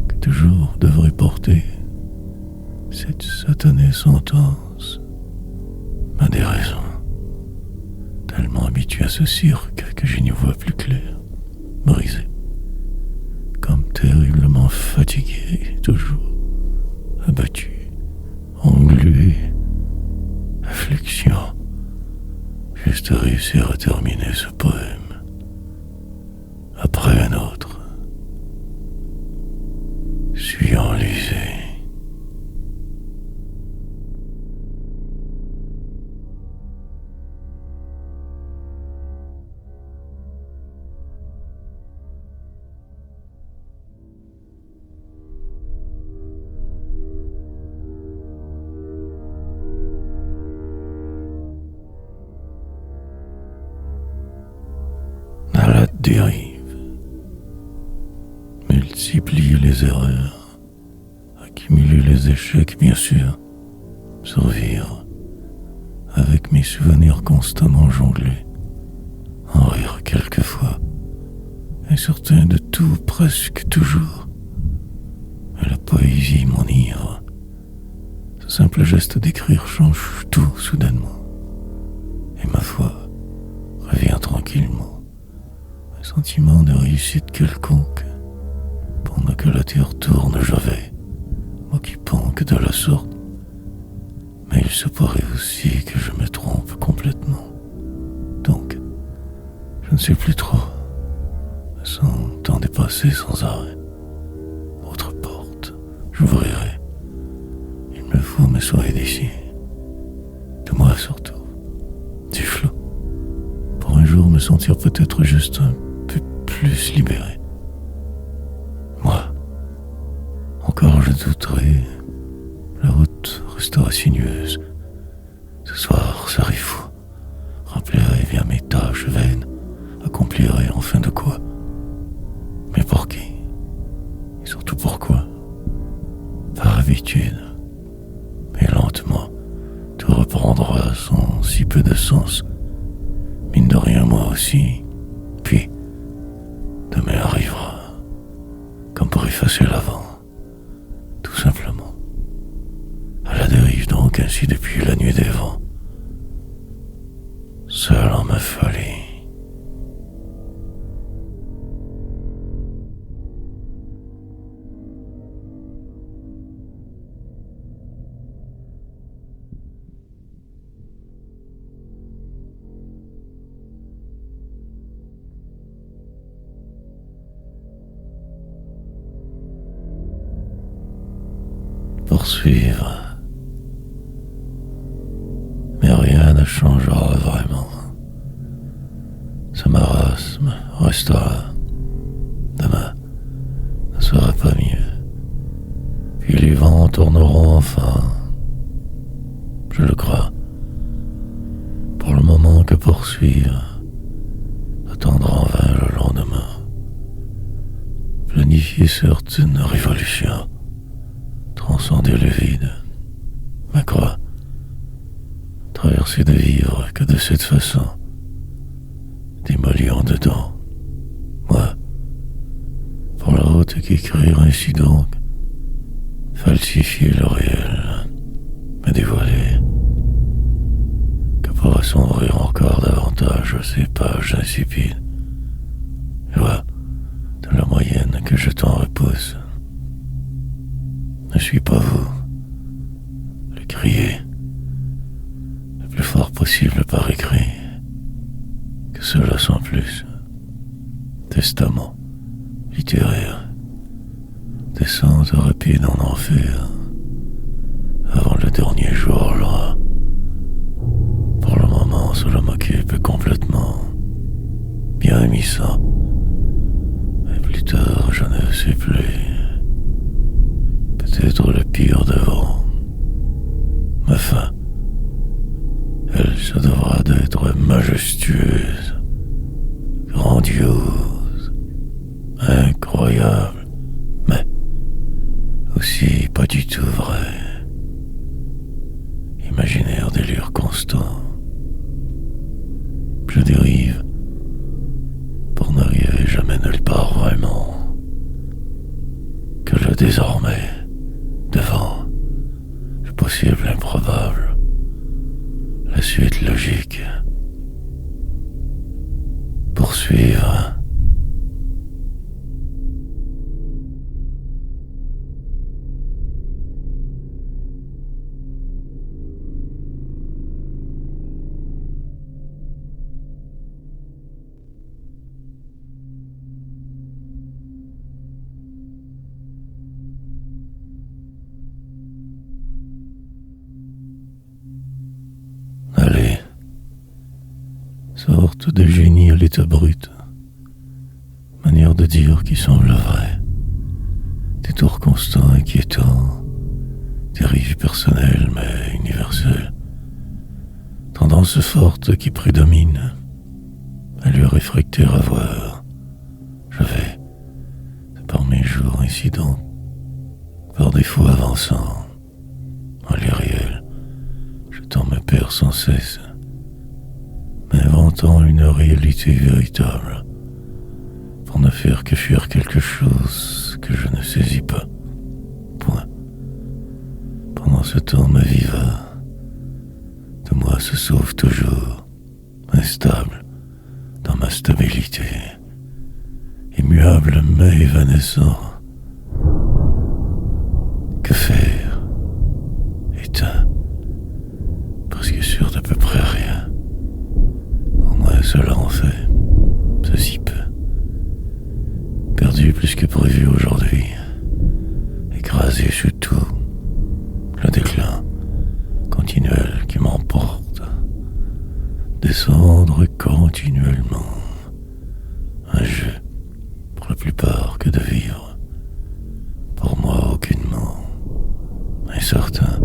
que toujours devrait porter cette satanée sentence, m'a des raisons, tellement habitué à ce cirque que je n'y vois plus clair. Brisé, comme terriblement sens fatigué, toujours abattu, englué, affliction, juste réussir à terminer ce poème, après un autre, suis enlisé. À la dérive, multiplier les erreurs, accumuler les échecs bien sûr, survivre, avec mes souvenirs constamment jonglés, en rire quelquefois, et certain de tout presque toujours. Et la poésie m'enivre. Ce simple geste d'écrire change tout soudainement, et ma foi revient tranquillement. Un sentiment de réussite quelconque. Pendant que la terre tourne, je vais, m'occupant que de la sorte. Mais il se pourrait aussi que je me trompe complètement. Donc, je ne sais plus trop. Me sentant dépassé sans arrêt. Autre porte, j'ouvrirai. Il me faut me sauver d'ici. De moi surtout. Du flot. Pour un jour me sentir peut-être juste un peu plus libéré. Moi, encore je douterai. La route restera sinueuse. Ce soir, ça arrive fou. Remplirai bien mes tâches vaines. Accomplirai enfin de quoi. Mais pour qui? Et surtout pourquoi? Par habitude. Mais lentement, tout reprendra son si peu de sens. Mine de rien, moi aussi. Puis, demain arrivera. Comme pour effacer l'avant. Tout simplement. À la dérive donc, ainsi depuis la nuit des vents. Seul en ma folie. Poursuivre. Mais rien ne changera vraiment. Ce marasme restera. Demain ne sera pas mieux. Puis les vents tourneront enfin. Je le crois. Pour le moment que poursuivre. Attendre en vain le lendemain. Planifier certes une révolution. Transcender le vide, ma croix, traverser de vivre que de cette façon, démolir en dedans, moi, pour la route qu'écrire ainsi donc, falsifier le réel, me dévoiler, que pour assombrir encore davantage ces pages insipides, loi de la moyenne que je t'en repousse. Ne suis pas vous. Le crier le plus fort possible par écrit. Que cela sans plus. Testament littéraire. Descente rapide en enfer. Avant le dernier jour là. Pour le moment, cela m'occupe complètement. Bien émissant. Mais plus tard, je ne sais plus. Peut-être le pire devant. Ma fin, elle se devra d'être majestueuse, grandiose, incroyable, mais aussi pas du tout vraie. Imaginaire délire constant. Je dérive pour n'arriver jamais nulle part vraiment. Que le désormais devant le possible improbable, la suite logique, poursuivre. sorte de génie à l'état brut, manière de dire qui semble vraie, détour constant, inquiétant, dérive personnelle mais universelle, tendance forte qui prédomine, allure réfractaire à voir. J'avais, par mes jours incidents, par défaut avançant, en l'irréel, je tends me perdre sans cesse, m'inventant une réalité véritable, pour ne faire que fuir quelque chose que je ne saisis pas. Point. Pendant ce temps, ma vie va, de moi se sauve toujours, instable dans ma stabilité, immuable mais évanescent. Que faire? Éteint, presque sûr d'à peu près rien. Au moins cela en fait, ceci peu. Perdu plus que prévu aujourd'hui, écrasé sous tout, le déclin continuel qui m'emporte, descendre continuellement, un jeu pour la plupart que de vivre, pour moi aucunement, incertain,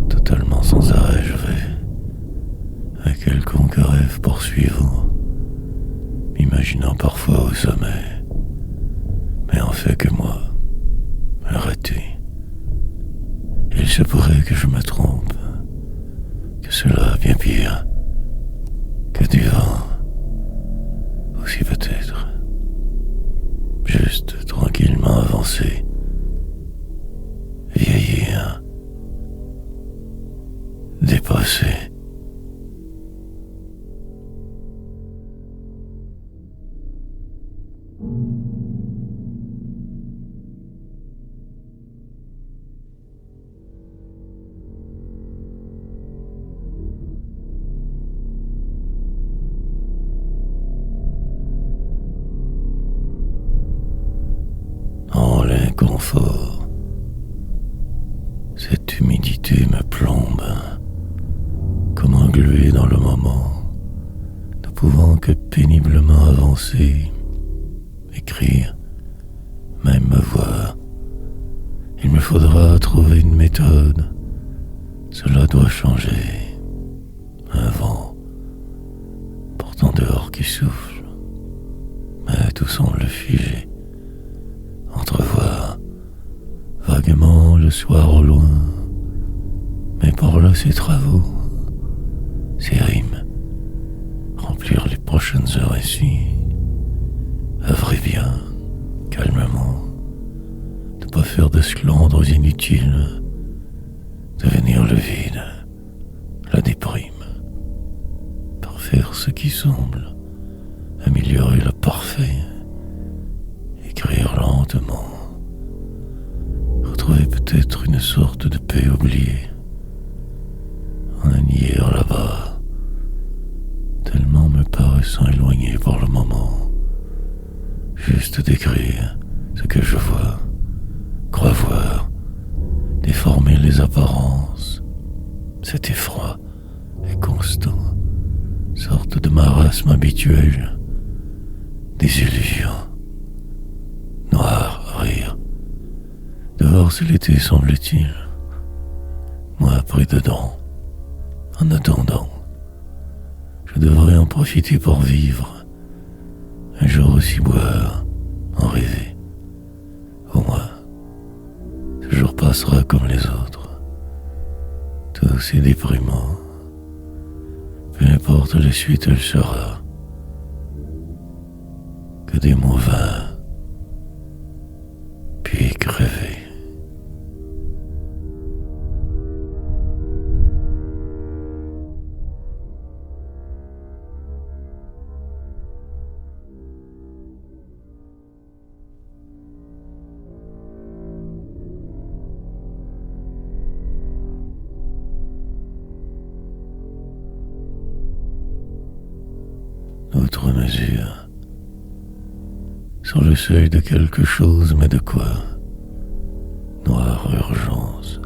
totalement sans arrêt je vais, un quelconque rêve poursuivant, m'imaginant parfois au sommet, mais en fait que moi, arrêté. Il se pourrait que je me trompe, que cela bien pire, que du vent, aussi peut-être, juste tranquillement avancer, vieillir, dépasser. En l'inconfort, cette humidité me plombe, comme englué dans le moment, ne pouvant que péniblement avancer, écrire, même me voir. Il me faudra trouver une méthode, cela doit changer. Un vent, pourtant dehors qui souffle, mais tout semble figé. Entrevoir vaguement le soir au loin, mais par là ses travaux, ses rimes, remplir les prochaines heures ici, œuvrer bien, calmement, ne pas faire de sclandres inutiles, devenir le vide, la déprime, parfaire ce qui semble, améliorer le parfait, écrire lentement, retrouver peut-être une sorte de paix oubliée, en hier là-bas, tellement me paraissant éloigné pour le moment, juste d'écrire ce que je vois, crois voir, déformer les apparences, cet effroi est constant, sorte de marasme habituel, des illusions. Noir, rire. Dehors c'est l'été, semble-t-il. Moi pris dedans. En attendant, je devrais en profiter pour vivre. Un jour aussi boire, en rêver. Au moins, ce jour passera comme les autres. Tout aussi déprimant. Peu importe la suite, elle sera. Que des mots vains. Puis crever. Autre mesure. Sur le seuil de quelque chose, mais de quoi? Noire urgence.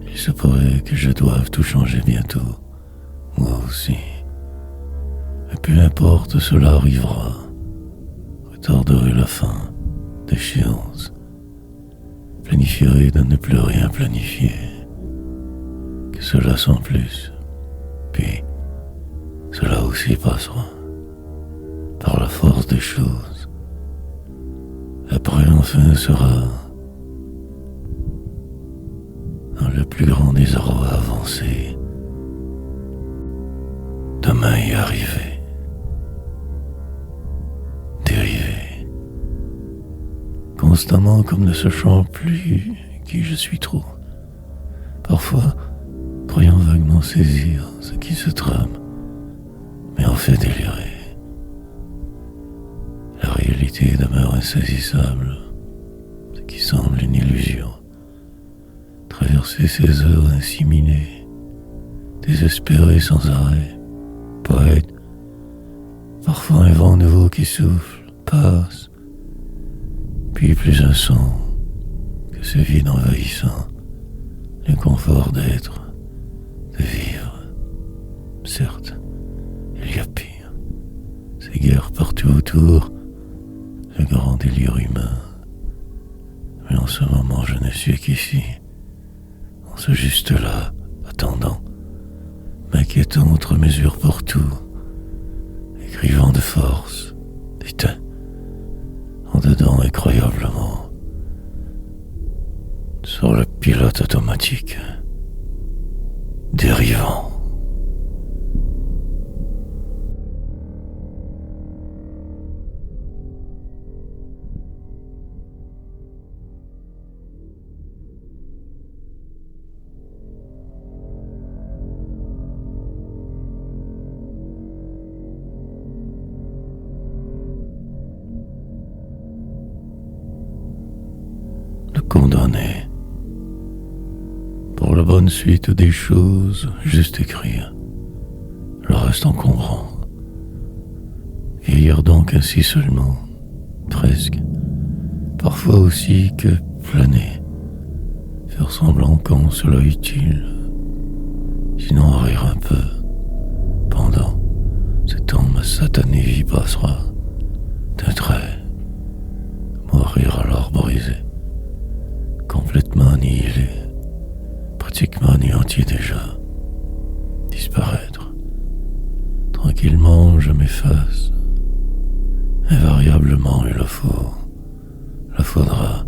Il se pourrait que je doive tout changer bientôt. Moi aussi. peu importe, cela arrivera. Retarderai la fin, d'échéance. Planifierai de ne plus rien planifier. Que cela sans plus. Puis, cela aussi passera. Par la force des choses. Après, enfin, sera dans le plus grand désarroi avancé. Demain y arriver. Dériver. Constamment comme ne sachant plus qui je suis trop. Parfois, croyant vaguement saisir ce qui se trame, mais en fait délirer. La réalité demeure insaisissable, ce qui semble une illusion. Traverser ces heures inséminées, désespéré sans arrêt, poète, parfois un vent nouveau qui souffle, passe, puis plus un son que ce vide envahissant, l'inconfort d'être, de vivre. Certes, il y a pire, ces guerres partout autour, le grand délire humain. Mais en ce moment, je ne suis qu'ici, en ce juste-là, attendant, m'inquiétant outre mesure pour tout, écrivant de force, éteint, en dedans incroyablement, sur le pilote automatique, dérivant. Condamné. Pour la bonne suite des choses, juste écrire. Le reste encombrant. Vieillir donc ainsi seulement, presque. Parfois aussi que planer. Faire semblant qu'en cela utile. Sinon rire un peu. Pendant ce temps, ma satanée vie passera. D'un trait. Mourir alors brisé. Complètement annihilé, pratiquement anéanti déjà, disparaître. Tranquillement, je m'efface. Invariablement, il le faut, la faudra.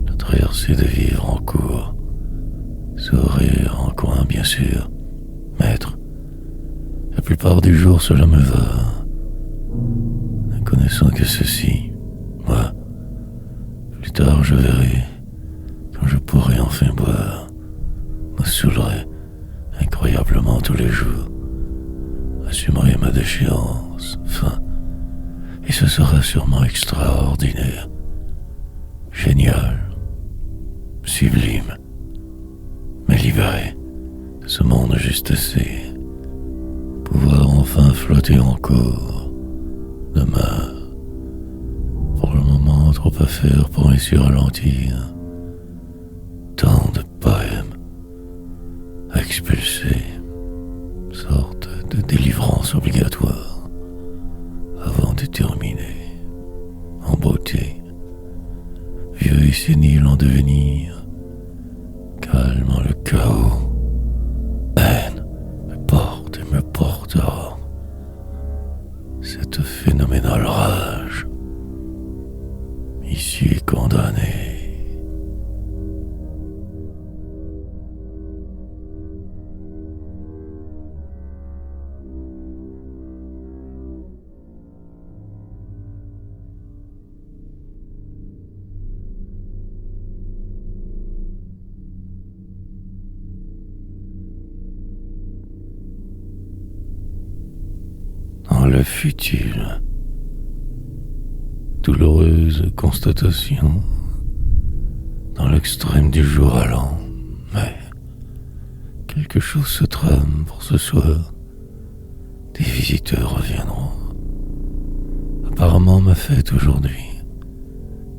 La traversée de vivre en cours, sourire en coin, bien sûr. Maître, la plupart du jour, cela me va. Ne connaissant que ceci, moi, plus tard, je verrai. Quand je pourrai enfin boire, me saoulerai incroyablement tous les jours, assumerai ma déchéance, fin, et ce sera sûrement extraordinaire, génial, sublime, mais libéré de ce monde juste assez, pouvoir enfin flotter encore, demain, pour le moment trop à faire pour ainsi ralentir. Tant de poèmes à expulser, sorte de délivrance obligatoire, avant de terminer, en beauté, vieux et sénile en devenir, calmant le chaos, haine me porte et me portera, cette phénoménale rage, ici condamnée. Le futile, douloureuse constatation, dans l'extrême du jour allant, mais quelque chose se trame pour ce soir. Des visiteurs reviendront. Apparemment ma fête aujourd'hui,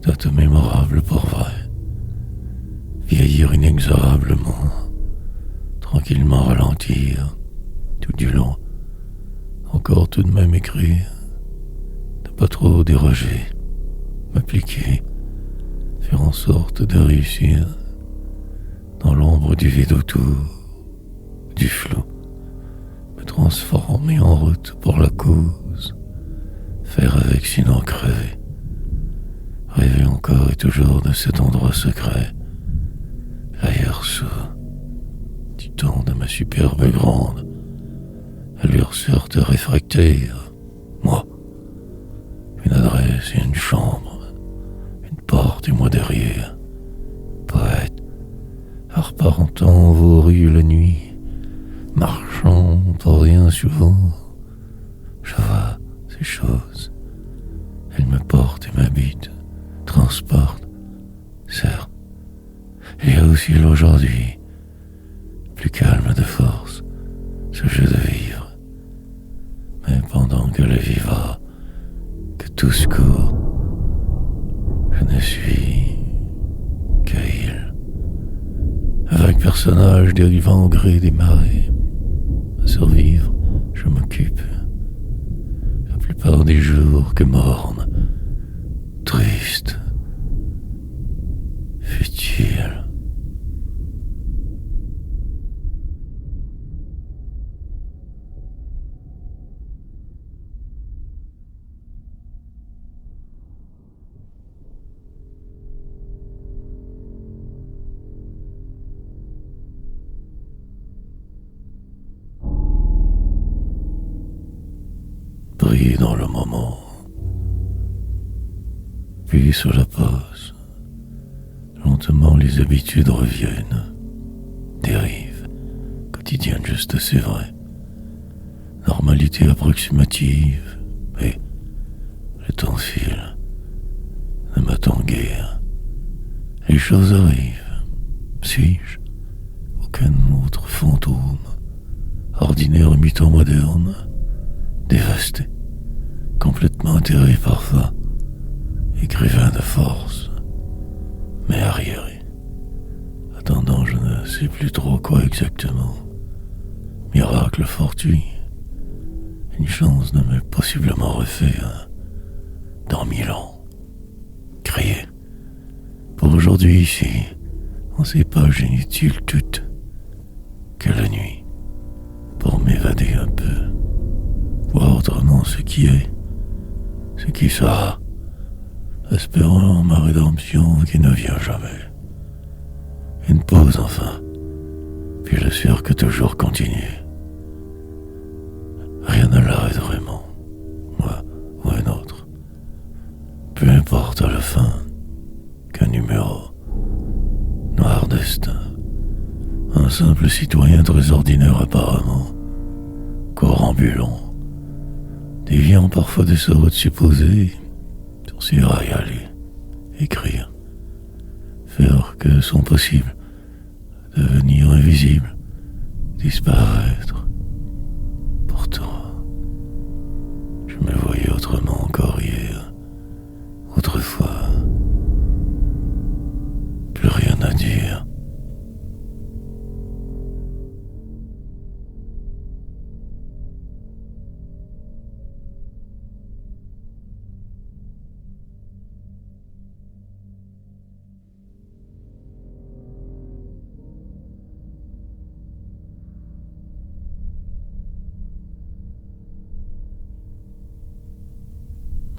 date mémorable pour vrai. Vieillir inexorablement, tranquillement ralentir, tout du long, encore tout de même écrire, de pas trop déroger, m'appliquer, faire en sorte de réussir dans l'ombre du vide autour, du flou, me transformer en route pour la cause, faire avec sinon crever, rêver encore et toujours de cet endroit secret, ailleurs sourd, du temps de ma superbe grande, allure sûre de réfractaire, moi, une adresse et une chambre, une porte et moi derrière, poète, arpentant vos rues la nuit, marchant pour rien souvent, je vois ces choses, elles me portent et m'habitent, transportent, certes. Il y a aussi l'aujourd'hui, plus calme de force, ce jeu de vivre. Mais pendant que la vie va, que tout se court, je ne suis que il. Avec personnage dérivant au gré des marées, à survivre, je m'occupe. La plupart des jours que morne, triste, futile. Brille dans le moment, puis sur la pause, lentement les habitudes reviennent, dérive, quotidienne juste c'est vrai, normalité approximative, et le temps file, ne m'attend guère, les choses arrivent, suis-je, aucun autre fantôme, ordinaire imitant moderne, dévasté, complètement atterré parfois, écrivain de force, mais arriéré, attendant je ne sais plus trop quoi exactement, miracle fortuit, une chance ne m'est possiblement refaire dans 1000 ans, crier, pour aujourd'hui ici, en ces pages inutiles toutes, que la nuit, pour m'évader un peu, voir autrement ce qui est, ce qui sera, espérant ma rédemption qui ne vient jamais. Une pause enfin, puis le cirque toujours continue. Rien ne l'arrête vraiment, moi ou un autre. Peu importe à la fin, qu'un numéro, noir destin, un simple citoyen très ordinaire apparemment, corps ambulant, déviant parfois des sortes supposés, sur ses rails aller, écrire, faire que son possible, devenir invisible, disparaître. Pourtant, je me voyais autrement encore hier, autrefois, plus rien à dire.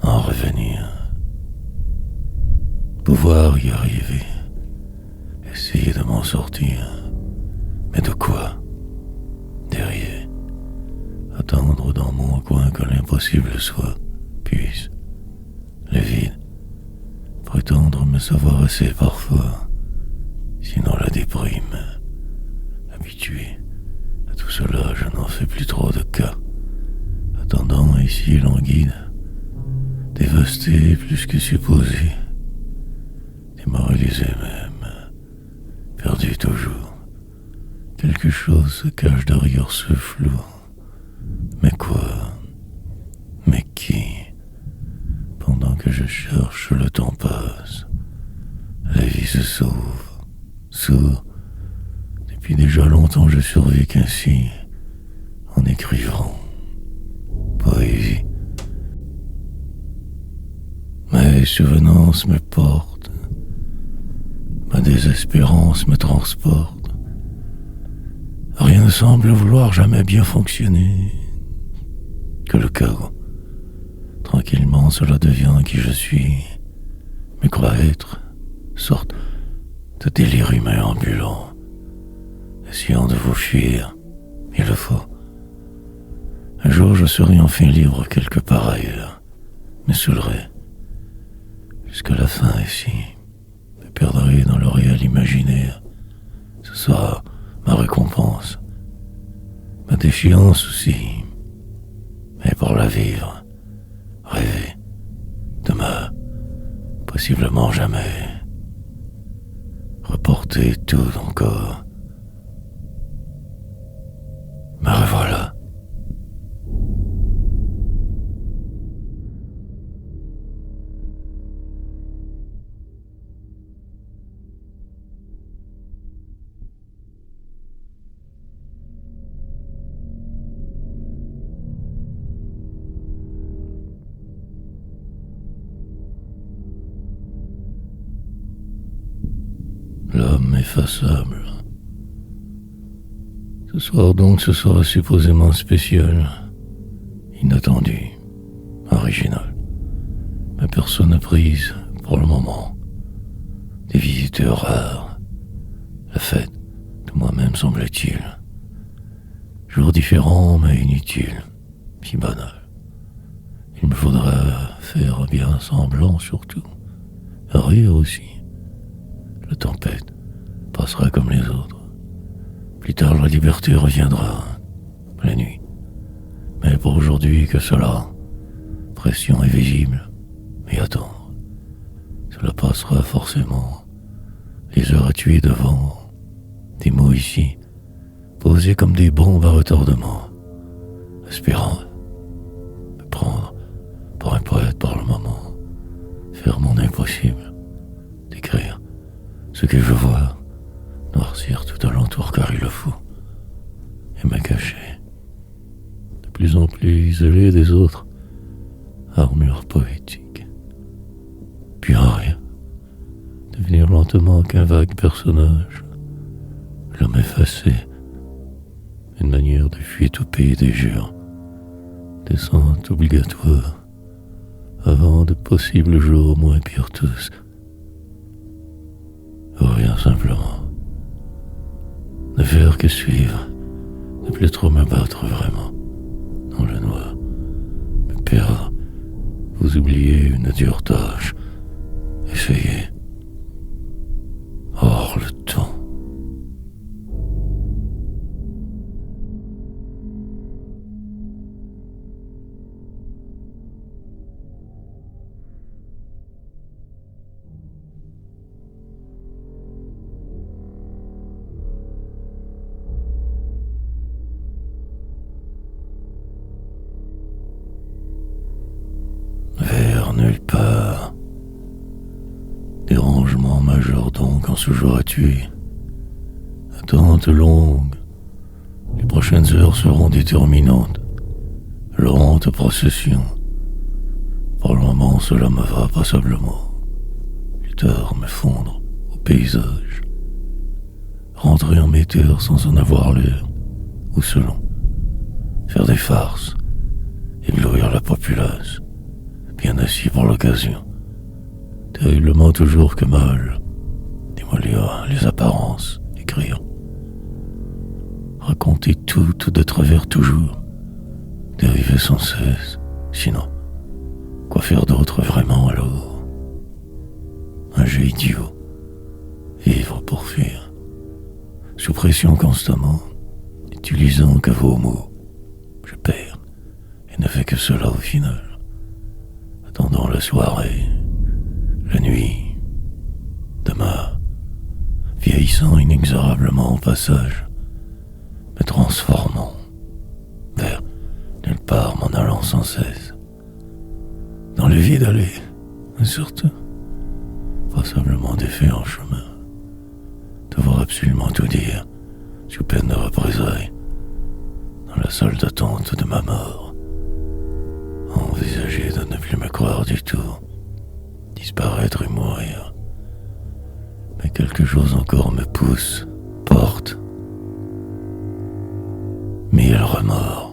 En revenir, pouvoir y arriver, essayer de m'en sortir, mais de quoi? Derrière, attendre dans mon coin que l'impossible soit, puisse, le vide, prétendre me savoir assez parfois, sinon la déprime, habitué à tout cela, je n'en fais plus trop de cas, attendant ici languide, dévasté plus que supposé, démoralisé même, perdu toujours. Quelque chose se cache derrière ce flou. Mais quoi? Mais qui? Pendant que je cherche, le temps passe. La vie se sauve, sourd. Depuis déjà longtemps je survis qu'ainsi, en écrivant, Mes souvenances me portent, ma désespérance me transporte. Rien ne semble vouloir jamais bien fonctionner. Que le chaos, tranquillement cela devient qui je suis, mais croit être, sorte de délire humain ambulant, essayant de vous fuir, il le faut. Un jour je serai enfin libre quelque part ailleurs, me saoulerai, jusqu'à la fin ici, me perdrai dans le réel imaginaire. Ce sera ma récompense, ma déchéance aussi. Mais pour la vivre, rêver, demain, possiblement jamais, reporter tout encore. Me revoilà. L'homme effaçable. Ce soir donc, ce sera supposément spécial, inattendu, original. Ma personne prise, pour le moment, des visiteurs rares. La fête de moi-même semble-t-il. Jour différent mais inutile, si banal. Il me faudra faire bien semblant surtout, rire aussi. La tempête passera comme les autres. Plus tard, la liberté reviendra, la nuit. Mais pour aujourd'hui, que cela, pression est visible, et attendre. Cela passera forcément. Les heures à tuer devant, des mots ici, posés comme des bombes à retardement, espérant me prendre pour un poète par le moment, faire mon impossible, d'écrire ce que je vois, noircir tout alentour car il le faut, et me cacher, de plus en plus isolé des autres, armure poétique, puis en rien, devenir lentement qu'un vague personnage, l'homme effacé, une manière de fuite au pays des géants, descente obligatoire, avant de possibles jours moins pires tous, ou rien simplement. Ne faire que suivre, ne plus trop me battre vraiment, dans le noir, me perdre, vous oubliez une dure tâche, essayez, hors le temps. Vers nulle part. Dérangement majeur donc en ce jour à tuer. Attente longue. Les prochaines heures seront déterminantes. Lente procession. Pour le moment, cela me va passablement. Plus tard, me fondre au paysage. Rentrer en météore sans en avoir l'air. Ou selon. Faire des farces. Éblouir la populace. Bien assis pour l'occasion, terriblement toujours que mal, démolir les apparences, écrire, raconter tout de travers toujours, dériver sans cesse, sinon, quoi faire d'autre vraiment alors? Un jeu idiot, ivre pour fuir, sous pression constamment, utilisant que vos mots, je perds, et ne fais que cela au final. Attendant la soirée, la nuit, demain, vieillissant inexorablement au passage, me transformant vers nulle part m'en allant sans cesse, dans le vide aller, et surtout, passablement défait en chemin, devoir absolument tout dire, sous peine de représailles, dans la salle d'attente de ma mort. Envisager de ne plus me croire du tout, disparaître et mourir. Mais quelque chose encore me pousse, porte. Mille remords.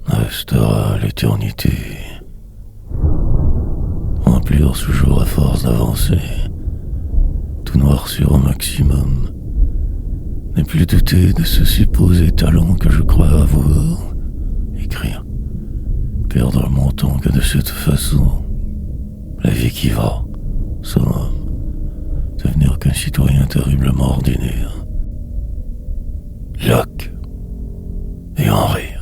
Restera l'éternité. Remplir ce jour à force d'avancer. Tout noircir au maximum. Ne plus douter de ce supposé talent que je crois avoir. Écrire. Perdre mon temps que de cette façon. La vie qui va. Somme. Devenir qu'un citoyen terriblement ordinaire. Locke. Et en rire.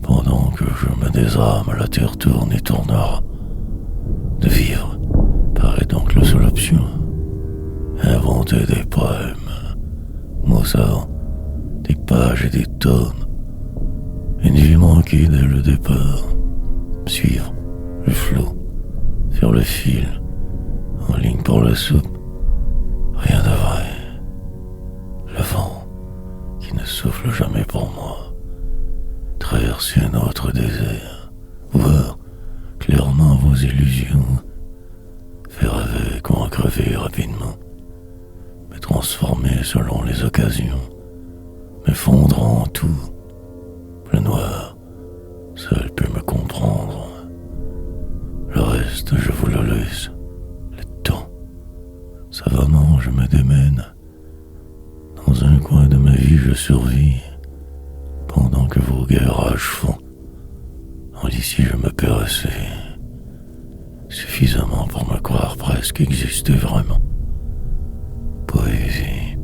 Pendant que je me désarme, la terre tourne et tournera. De vivre paraît donc la seule option. Inventer des poèmes, Mozart, des pages et des tomes. Une vie manquée dès le départ. Suivre le flot, faire le fil, en ligne pour la soupe. Rien de vrai. Le vent qui ne souffle jamais pour moi. Traverser un autre désert, voir clairement vos illusions, faire avec ou en crever rapidement, me transformer selon les occasions, me fondre en tout. Le noir, seul peut me comprendre. Le reste, je vous le laisse. Le temps, savamment, je me démène. Dans un coin de ma vie, je survis. Pendant que vos guerrages font, d'ici je me paierassais suffisamment pour me croire presque exister vraiment. Poésie.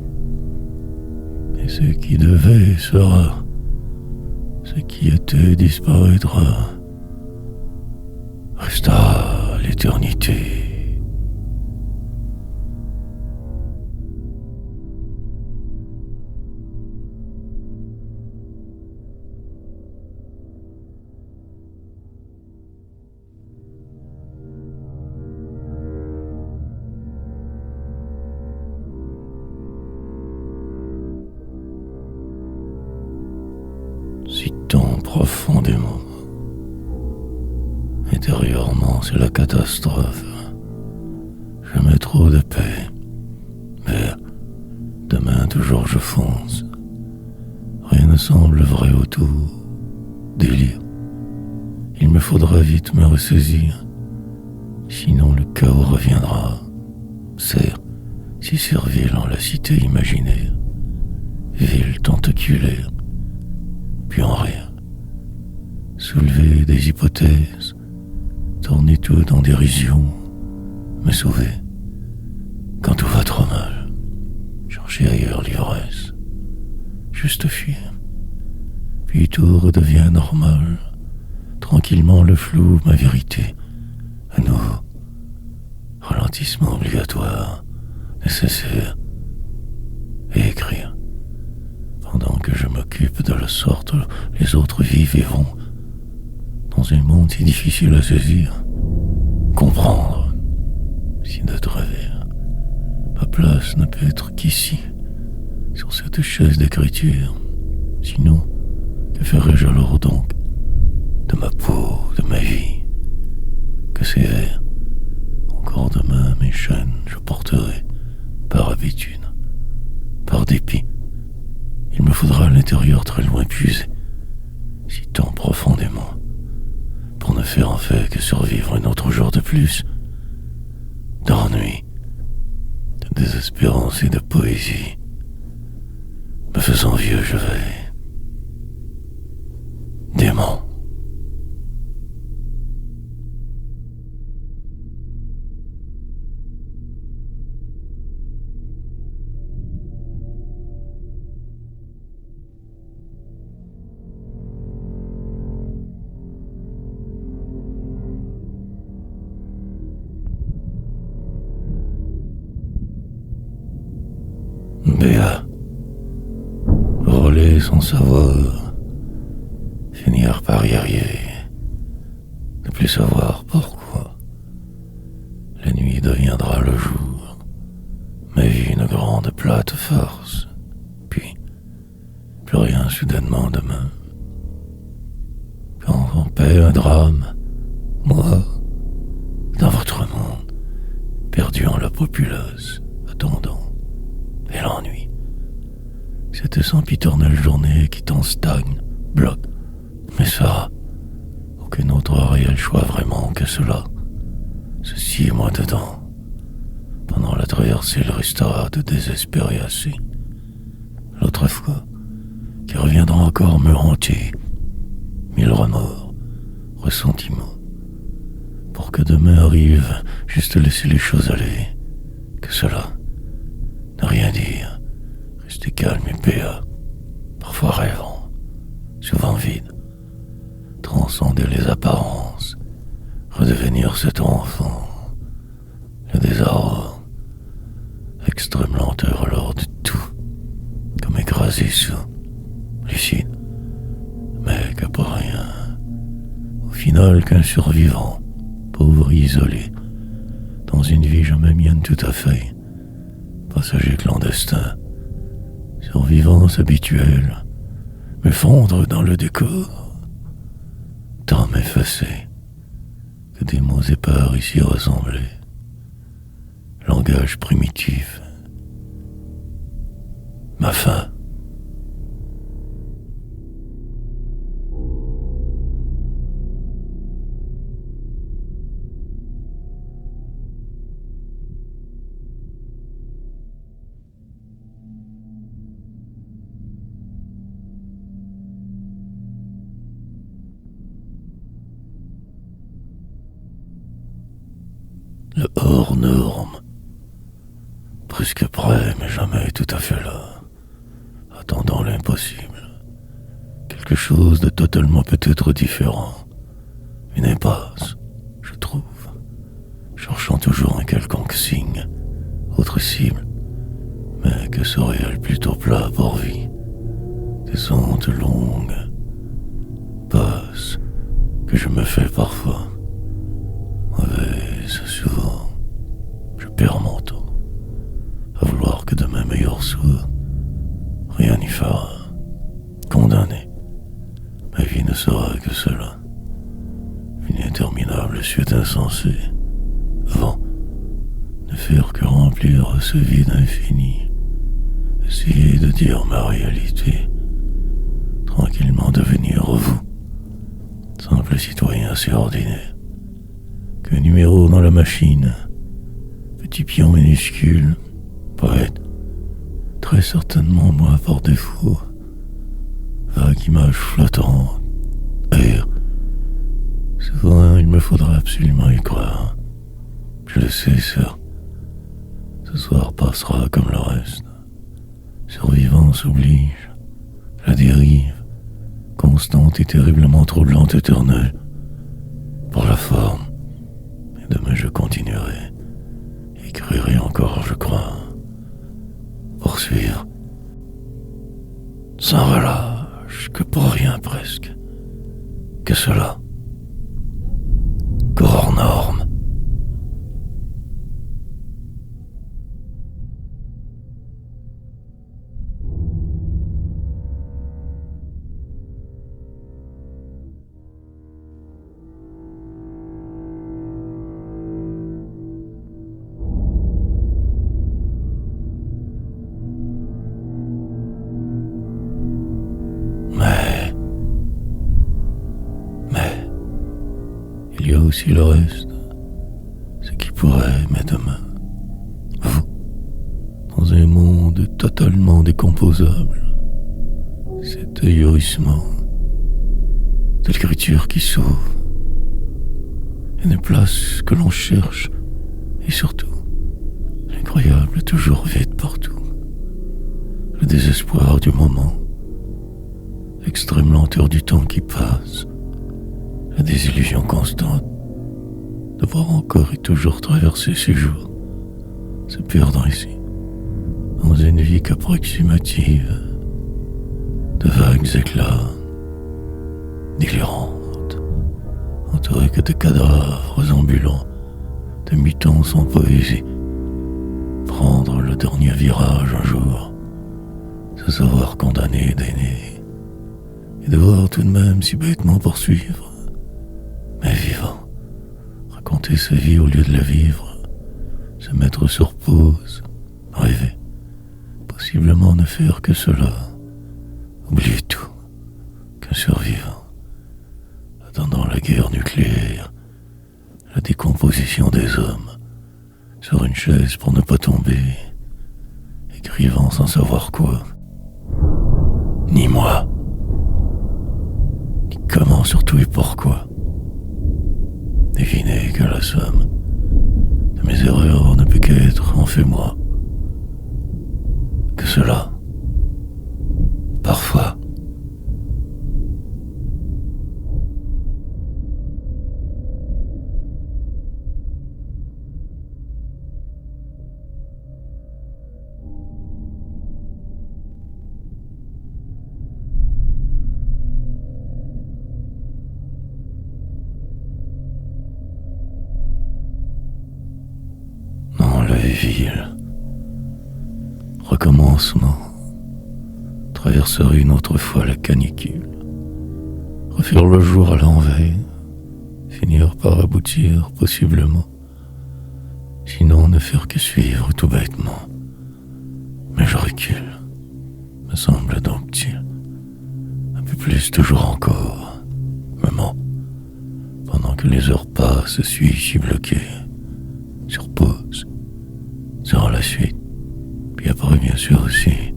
Et ce qui devait sera, ce qui était disparaîtra, restera l'éternité. Si tant profondément. Intérieurement, c'est la catastrophe. Je mets trop de paix. Mais demain, toujours je fonce. Rien ne semble vrai autour. Délire. Il me faudra vite me ressaisir. Sinon, le chaos reviendra. Serre, si servile en la cité imaginaire. Ville tentaculaire. Puis en rien. Soulever des hypothèses, tourner tout en dérision, me sauver quand tout va trop mal, chercher ailleurs l'ivresse, juste fuir, puis tout redevient normal, tranquillement le flou, ma vérité, à nouveau, ralentissement obligatoire, nécessaire, et écrire. Pendant que je m'occupe de la sorte, les autres vivent et vont. Dans un monde si difficile à saisir. Comprendre. Si de travers. Ma place ne peut être qu'ici. Sur cette chaise d'écriture. Sinon, que ferais-je alors donc de ma peau, de ma vie? Que ces vers, encore demain mes chaînes, je porterai, par habitude, par dépit. Il me faudra à l'intérieur très loin puiser, si tant profondément, pour ne faire en fait que survivre un autre jour de plus, d'ennui, de désespérance et de poésie. Me faisant vieux, je vais dément. Béat, sans savoir, finir par y arriver, ne plus savoir pourquoi. La nuit deviendra le jour, ma vie une grande plate farce, puis plus rien soudainement demain. Quand on paie un drame, moi, dans votre monde, perdu en la populace, attendant, et l'ennui. Cette sempiternelle journée qui t'en stagne, bloque, mais ça, aucun autre réel choix vraiment que cela. Ceci et moi dedans. Pendant la traversée, il restera de désespérer assez. L'autre fois, qui reviendra encore me hanter, mille remords, ressentiments, pour que demain arrive juste laisser les choses aller, que cela, ne rien dire, rester calme et péa, parfois rêvant, souvent vide, transcender les apparences, redevenir cet enfant, le désarroi, extrême lenteur alors de tout, comme écrasé sous, lucide, mais que pour rien, au final qu'un survivant, pauvre et isolé, dans une vie jamais mienne tout à fait, passager clandestin, survivance habituelle, me fondre dans le décor, tant m'effacer, que des mots épars ici rassemblés, langage primitif, ma fin. Le hors norme, presque prêt mais jamais tout à fait là, attendant l'impossible, quelque chose de totalement peut-être différent, une impasse, je trouve, cherchant toujours un quelconque signe, autre cible, mais que serait-elle plutôt plat pour vie, descente longue, passe, que je me fais parfois, mauvaise souvent, je perds mon temps, à vouloir que de mes meilleurs soit, rien n'y fera, condamné, ma vie ne sera que cela, une interminable suite insensée, vent, ne faire que remplir ce vide infini, essayer de dire ma réalité, tranquillement devenir vous, simple citoyen assez ordinaire, qu'un numéro dans la machine, petit pion minuscule, poète, très certainement moi par défaut, vague image flottante, air, souvent il me faudra absolument y croire, je le sais ça, ce soir passera comme le reste, survivance oblige, la dérive, constante et terriblement troublante éternelle, pour la forme, et demain je continuerai, écrirai encore je crois, poursuivre, sans relâche, que pour rien presque, que cela, qu'hors norme. Il y a aussi le reste, ce qui pourrait, mais demain, vous, dans un monde totalement décomposable, cet ahurissement de l'écriture qui s'ouvre, une place que l'on cherche, et surtout, l'incroyable toujours vide partout, le désespoir du moment, l'extrême lenteur du temps qui passe, la désillusion constante de voir encore et toujours traverser ces jours, se perdre ici, dans une vie qu'approximative, de vagues éclats, délirantes, entourées que de cadavres ambulants, de mutants sans poésie. Prendre le dernier virage un jour, se savoir condamné d'aîné, et devoir tout de même si bêtement poursuivre, mais vivant, raconter sa vie au lieu de la vivre, se mettre sur pause, rêver, possiblement ne faire que cela, oublier tout, qu'un survivant, attendant la guerre nucléaire, la décomposition des hommes, sur une chaise pour ne pas tomber, écrivant sans savoir quoi, ni moi, ni comment surtout et pourquoi. Deviner que la somme de mes erreurs ne peut qu'être en fait moi, que cela, parfois, la ville, recommencement, traverser une autre fois la canicule, refaire le jour à l'envers, finir par aboutir possiblement, sinon ne faire que suivre tout bêtement. Mais je recule, me semble donc-il, un peu plus toujours encore, me ment, pendant que les heures passent, suis-je bloqué, sur pause, sur la suite, puis après bien sûr aussi,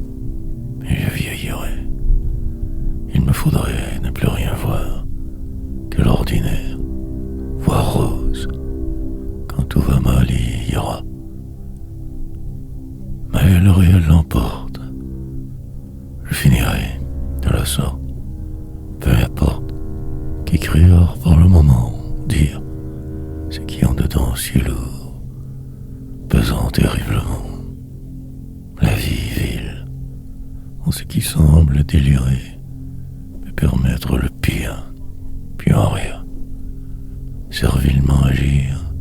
mais je vieillirai. Il me faudrait ne plus rien voir que l'ordinaire, voir rose, quand tout va mal il y aura. Mais le réel l'emporte, je finirai de la sorte, peu importe, qu'écrire par le moment, dire ce qui est en dedans si lourd, pesant terriblement, la vie vile, en ce qui semble délirer, peut permettre le pire, puis en rire, servilement agir,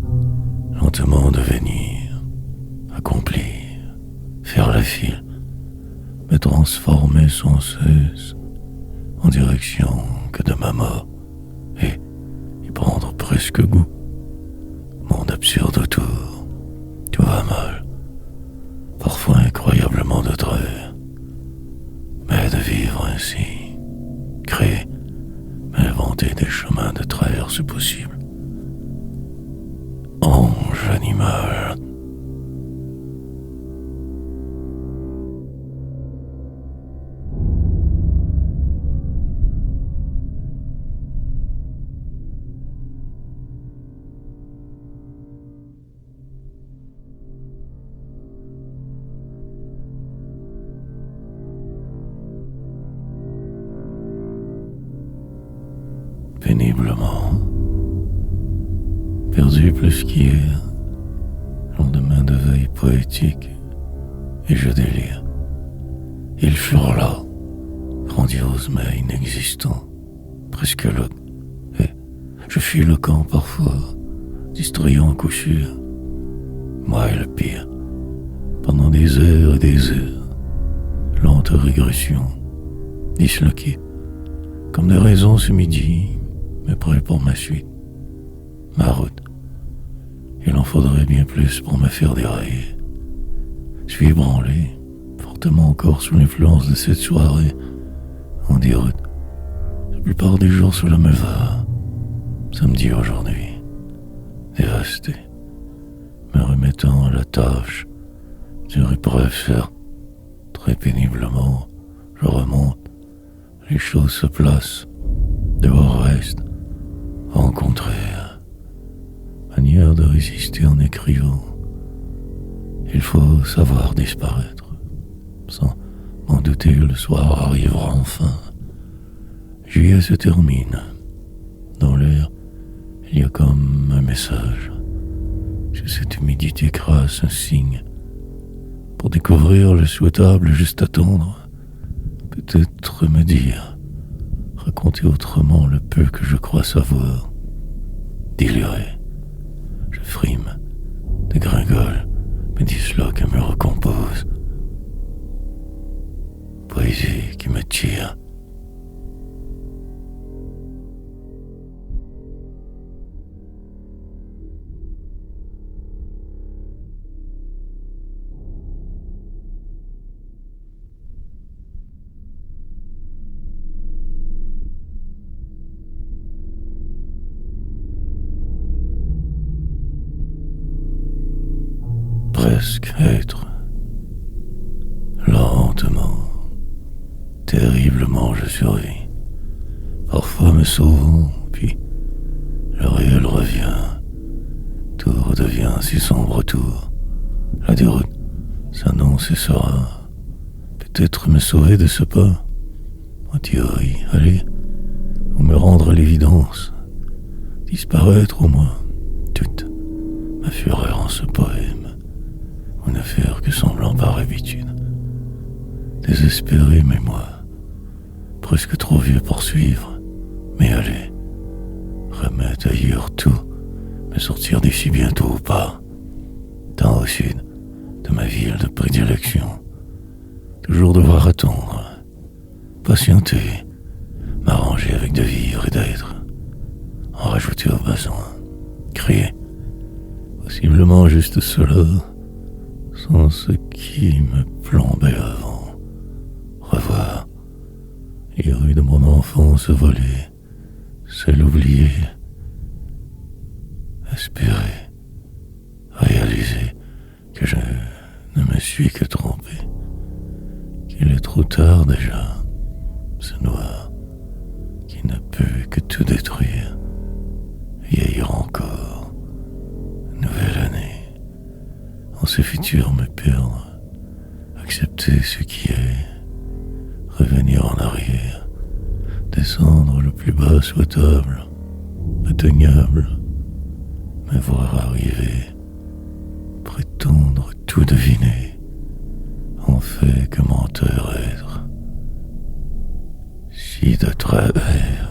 lentement devenir, accomplir, faire la file, me transformer sans cesse en direction que de ma mort, et y prendre presque goût, monde absurde autour, tout va mal, parfois incroyablement de travers, mais de vivre ainsi, créer, inventer des chemins de traverse possibles. Ange animal. Péniblement, perdu plus qu'hier, lendemain de veille poétique, et je délire. Ils furent là, grandioses mais inexistants, presque là, et je fuis le camp parfois, distrayant à coup sûr. Moi et le pire, pendant des heures et des heures, lente régression, disloqué, comme des raisons ce midi, mais prêt pour ma suite, ma route. Il en faudrait bien plus pour me faire dérailler. Je suis ébranlé, fortement encore sous l'influence de cette soirée, en déroute. La plupart des jours cela me va. Samedi aujourd'hui, dévasté, me remettant à la tâche d'une épreuve certes, très péniblement, je remonte, les choses se placent, dehors reste, rencontrer, manière de résister en écrivant. Il faut savoir disparaître, sans m'en douter le soir arrivera enfin. Juillet se termine, dans l'air il y a comme un message, sur cette humidité crasse un signe, pour découvrir le souhaitable juste attendre, Peut-être me dire, raconter autrement le peu que je crois savoir. Délirer, je frime, dégringole, me disloque et me recompose. Poésie qui me tire. Presque être. Lentement, terriblement je survis. Parfois me sauvant, puis le réel revient. Tout redevient si sombre autour. La déroute s'annonce et sera. Peut-être me sauver de ce pas. En théorie, aller, ou me rendre à l'évidence. Disparaître au moins toute ma fureur en ce poème. Ou ne faire que semblant par habitude. Désespéré, mais moi, presque trop vieux pour suivre. Mais allez, remettre ailleurs tout, me sortir d'ici bientôt ou pas. Tant au sud de ma ville de prédilection. Toujours devoir attendre, patienter, m'arranger avec de vivre et d'être, en rajouter au besoin, crier, possiblement juste cela, sans ce qui me plombait avant, revoir les rues de mon enfance volées, celles oubliées, espérer, réaliser que je ne me suis que trompé, qu'il est trop tard déjà, ce noir qui ne peut que tout détruire, vieillir encore, nouvelle année, en ce futur me perdre, accepter ce qui est, revenir en arrière, descendre le plus bas souhaitable, atteignable, me voir arriver, prétendre tout deviner, en fait que menteur être, si de travers.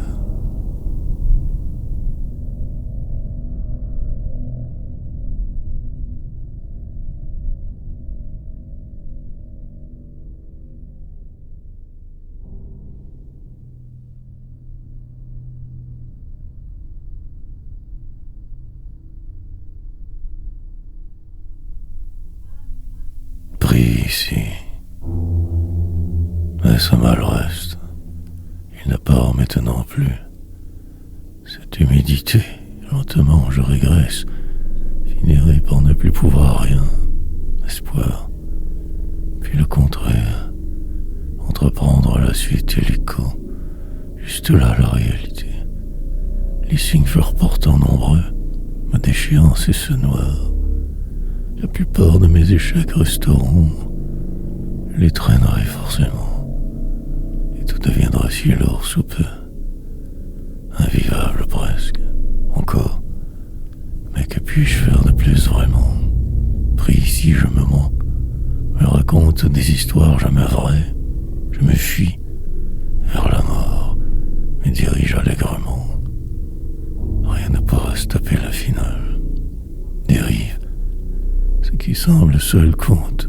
Pris ici, mais ça mal reste, il ne part maintenant plus. Cette humidité, lentement je régresse, finirai par ne plus pouvoir rien. Espoir, puis le contraire, entreprendre la suite et l'écho, juste là la réalité. Les signes furent pourtant nombreux, ma déchéance est ce noir. La plupart de mes échecs resteront, je les traînerai forcément, et tout deviendra si lourd sous peu, invivable presque, encore. Mais que puis-je faire de plus vraiment? Pris ici, je me mens, me raconte des histoires jamais vraies, je me fuis vers la mort, me dirige allègrement. Rien ne pourra stopper la finale. Dérive, ce qui semble seul compte,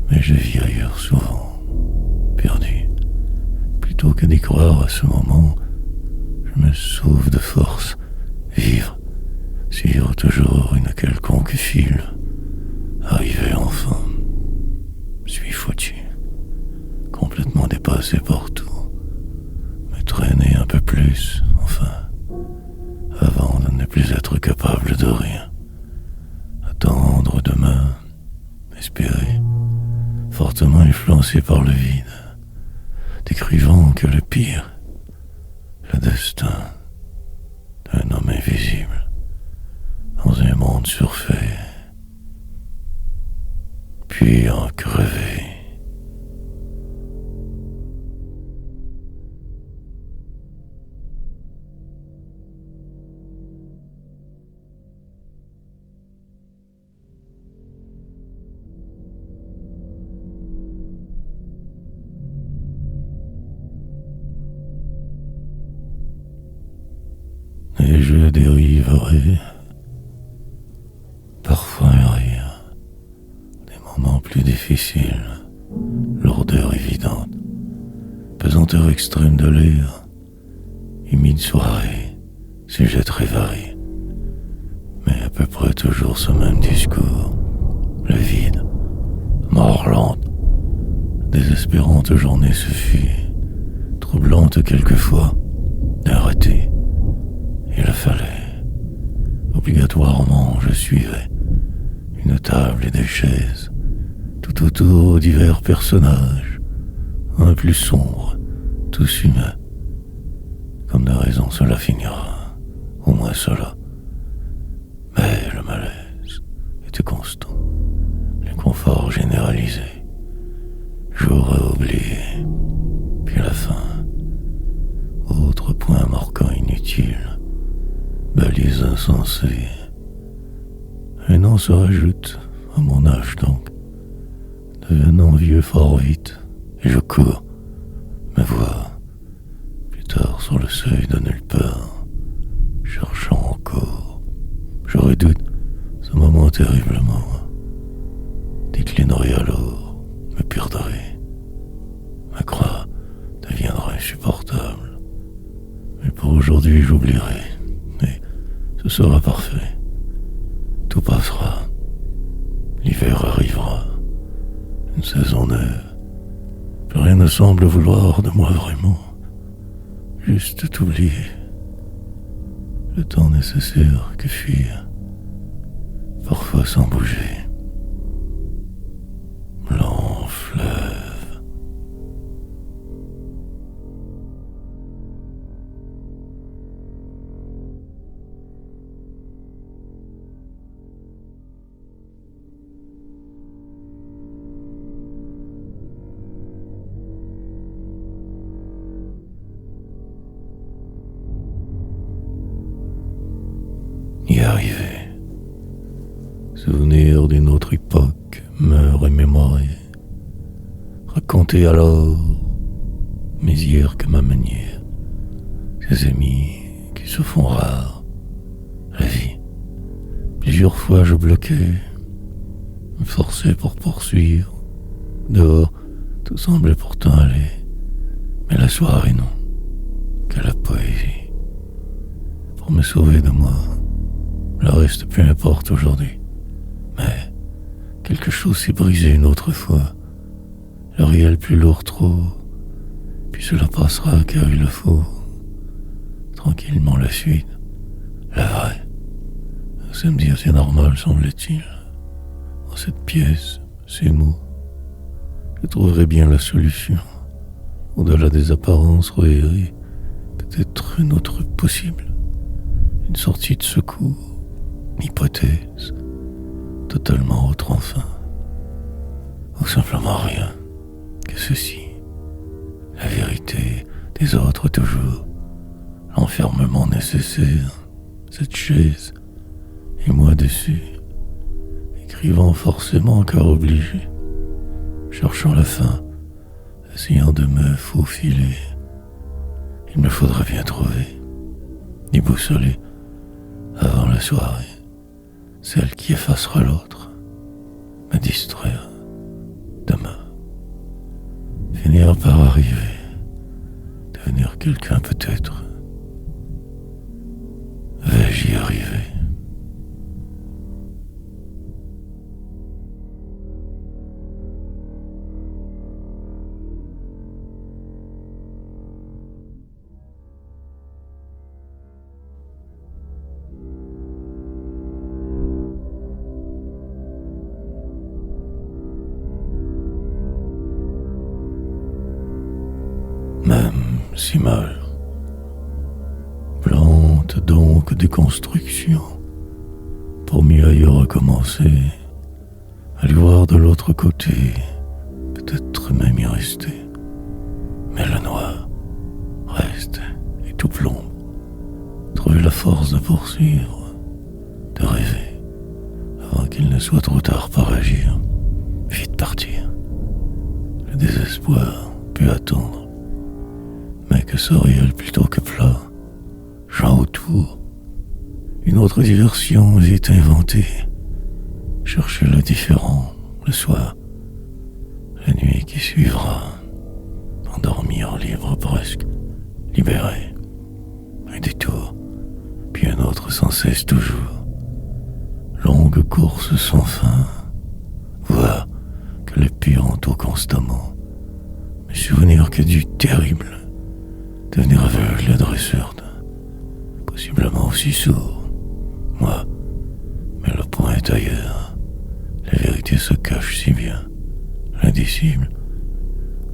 mais je vis ailleurs souvent, perdu. Plutôt que d'y croire à ce moment, je me sauve de force, vivre, suivre toujours une quelconque file, arriver enfin, suis foutu, complètement dépassé par tout, me traîner un peu plus, enfin, avant de ne plus être capable de rien, attendre demain, espérer, fortement influencé par le vide, décrivant que le pire, le destin d'un homme invisible, dans un monde surfait, puis en crever. dériverai, parfois un rire, des moments plus difficiles, lourdeur évidente, pesanteur extrême de l'air, humide soirée, sujet très varié, mais à peu près toujours ce même discours, le vide, mort lente, désespérante journée se fut, troublante quelquefois, arrêtée. Il fallait. Obligatoirement, je suivais une table et des chaises, tout autour divers personnages, un plus sombre, tous humains. Comme de raison, cela finira, au moins cela. Mais le malaise était constant, le confort généralisé. J'aurais oublié, puis la fin. Autre point marquant inutile, balise insensée. Un an se rajoute, à mon âge donc, devenant vieux fort vite, et je cours, me vois, plus tard sur le seuil de nulle part, cherchant encore. Je redoute ce moment terriblement, déclinerai alors, me perdrai, ma croix deviendra insupportable. Mais pour aujourd'hui, j'oublierai, et ce sera parfait. Tout passera, l'hiver arrivera, une saison neuve. Plus rien ne semble vouloir de moi vraiment, juste t'oublier. Le temps nécessaire que fuir, parfois sans bouger. Lent fleuve. Y arriver. Souvenir d'une autre époque me remémorer. Raconter alors mes hier que ma manière. Ces amis qui se font rares. La vie. Plusieurs fois je bloquais, me forçais pour poursuivre. Dehors, tout semblait pourtant aller. Mais la soirée non. Que la poésie. Pour me sauver de moi. Le reste, peu importe aujourd'hui. Mais quelque chose s'est brisé une autre fois. Le réel plus lourd trop. Puis cela passera car il le faut. Tranquillement la suite. La vraie. Samedi assez normal semble-t-il. Dans cette pièce, ces mots. Je trouverai bien la solution. Au-delà des apparences reérées. Peut-être une autre possible. Une sortie de secours. Hypothèse, totalement autre enfin, ou simplement rien que ceci, la vérité des autres toujours, l'enfermement nécessaire, cette chaise, et moi dessus, écrivant forcément car obligé, cherchant la fin, essayant de me faufiler, il me faudra bien trouver, déboussoler avant la soirée. Celle qui effacera l'autre, me distraire, demain, finir par arriver, devenir quelqu'un peut-être. Vais-je y arriver? Même si mal. Plante donc des constructions pour mieux y recommencer, aller voir de l'autre côté, peut-être même y rester. Mais le noir reste et tout plombe. Trouver la force de poursuivre, de rêver, avant qu'il ne soit trop tard pour agir. Vite partir. Le désespoir peut attendre. Mais que ce réel plutôt que plat, gens autour, autre diversion vite inventée. Chercher le différent, le soir, la nuit qui suivra, endormir libre presque, libéré, un détour, puis un autre sans cesse toujours. Longue course sans fin, voir que le pire entoure constamment, me souvenir que du terrible, devenir aveugle, adresseur, possiblement aussi sourd. Moi, mais le point est ailleurs, la vérité se cache si bien, l'indicible,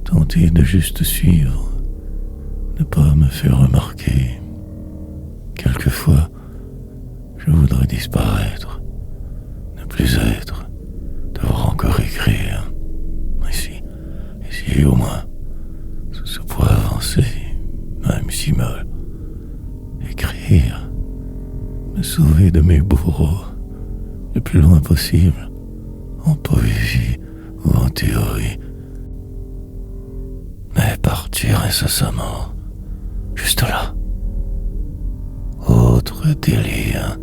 tenter de juste suivre, ne pas me faire remarquer. Quelquefois, je voudrais disparaître, ne plus être, devoir encore écrire. Ici au moins, sous ce poids avancé, même si mal, écrire, me sauver de mes bourreaux, le plus loin possible, en poésie ou en théorie. Mais partir incessamment, juste là, autre délire,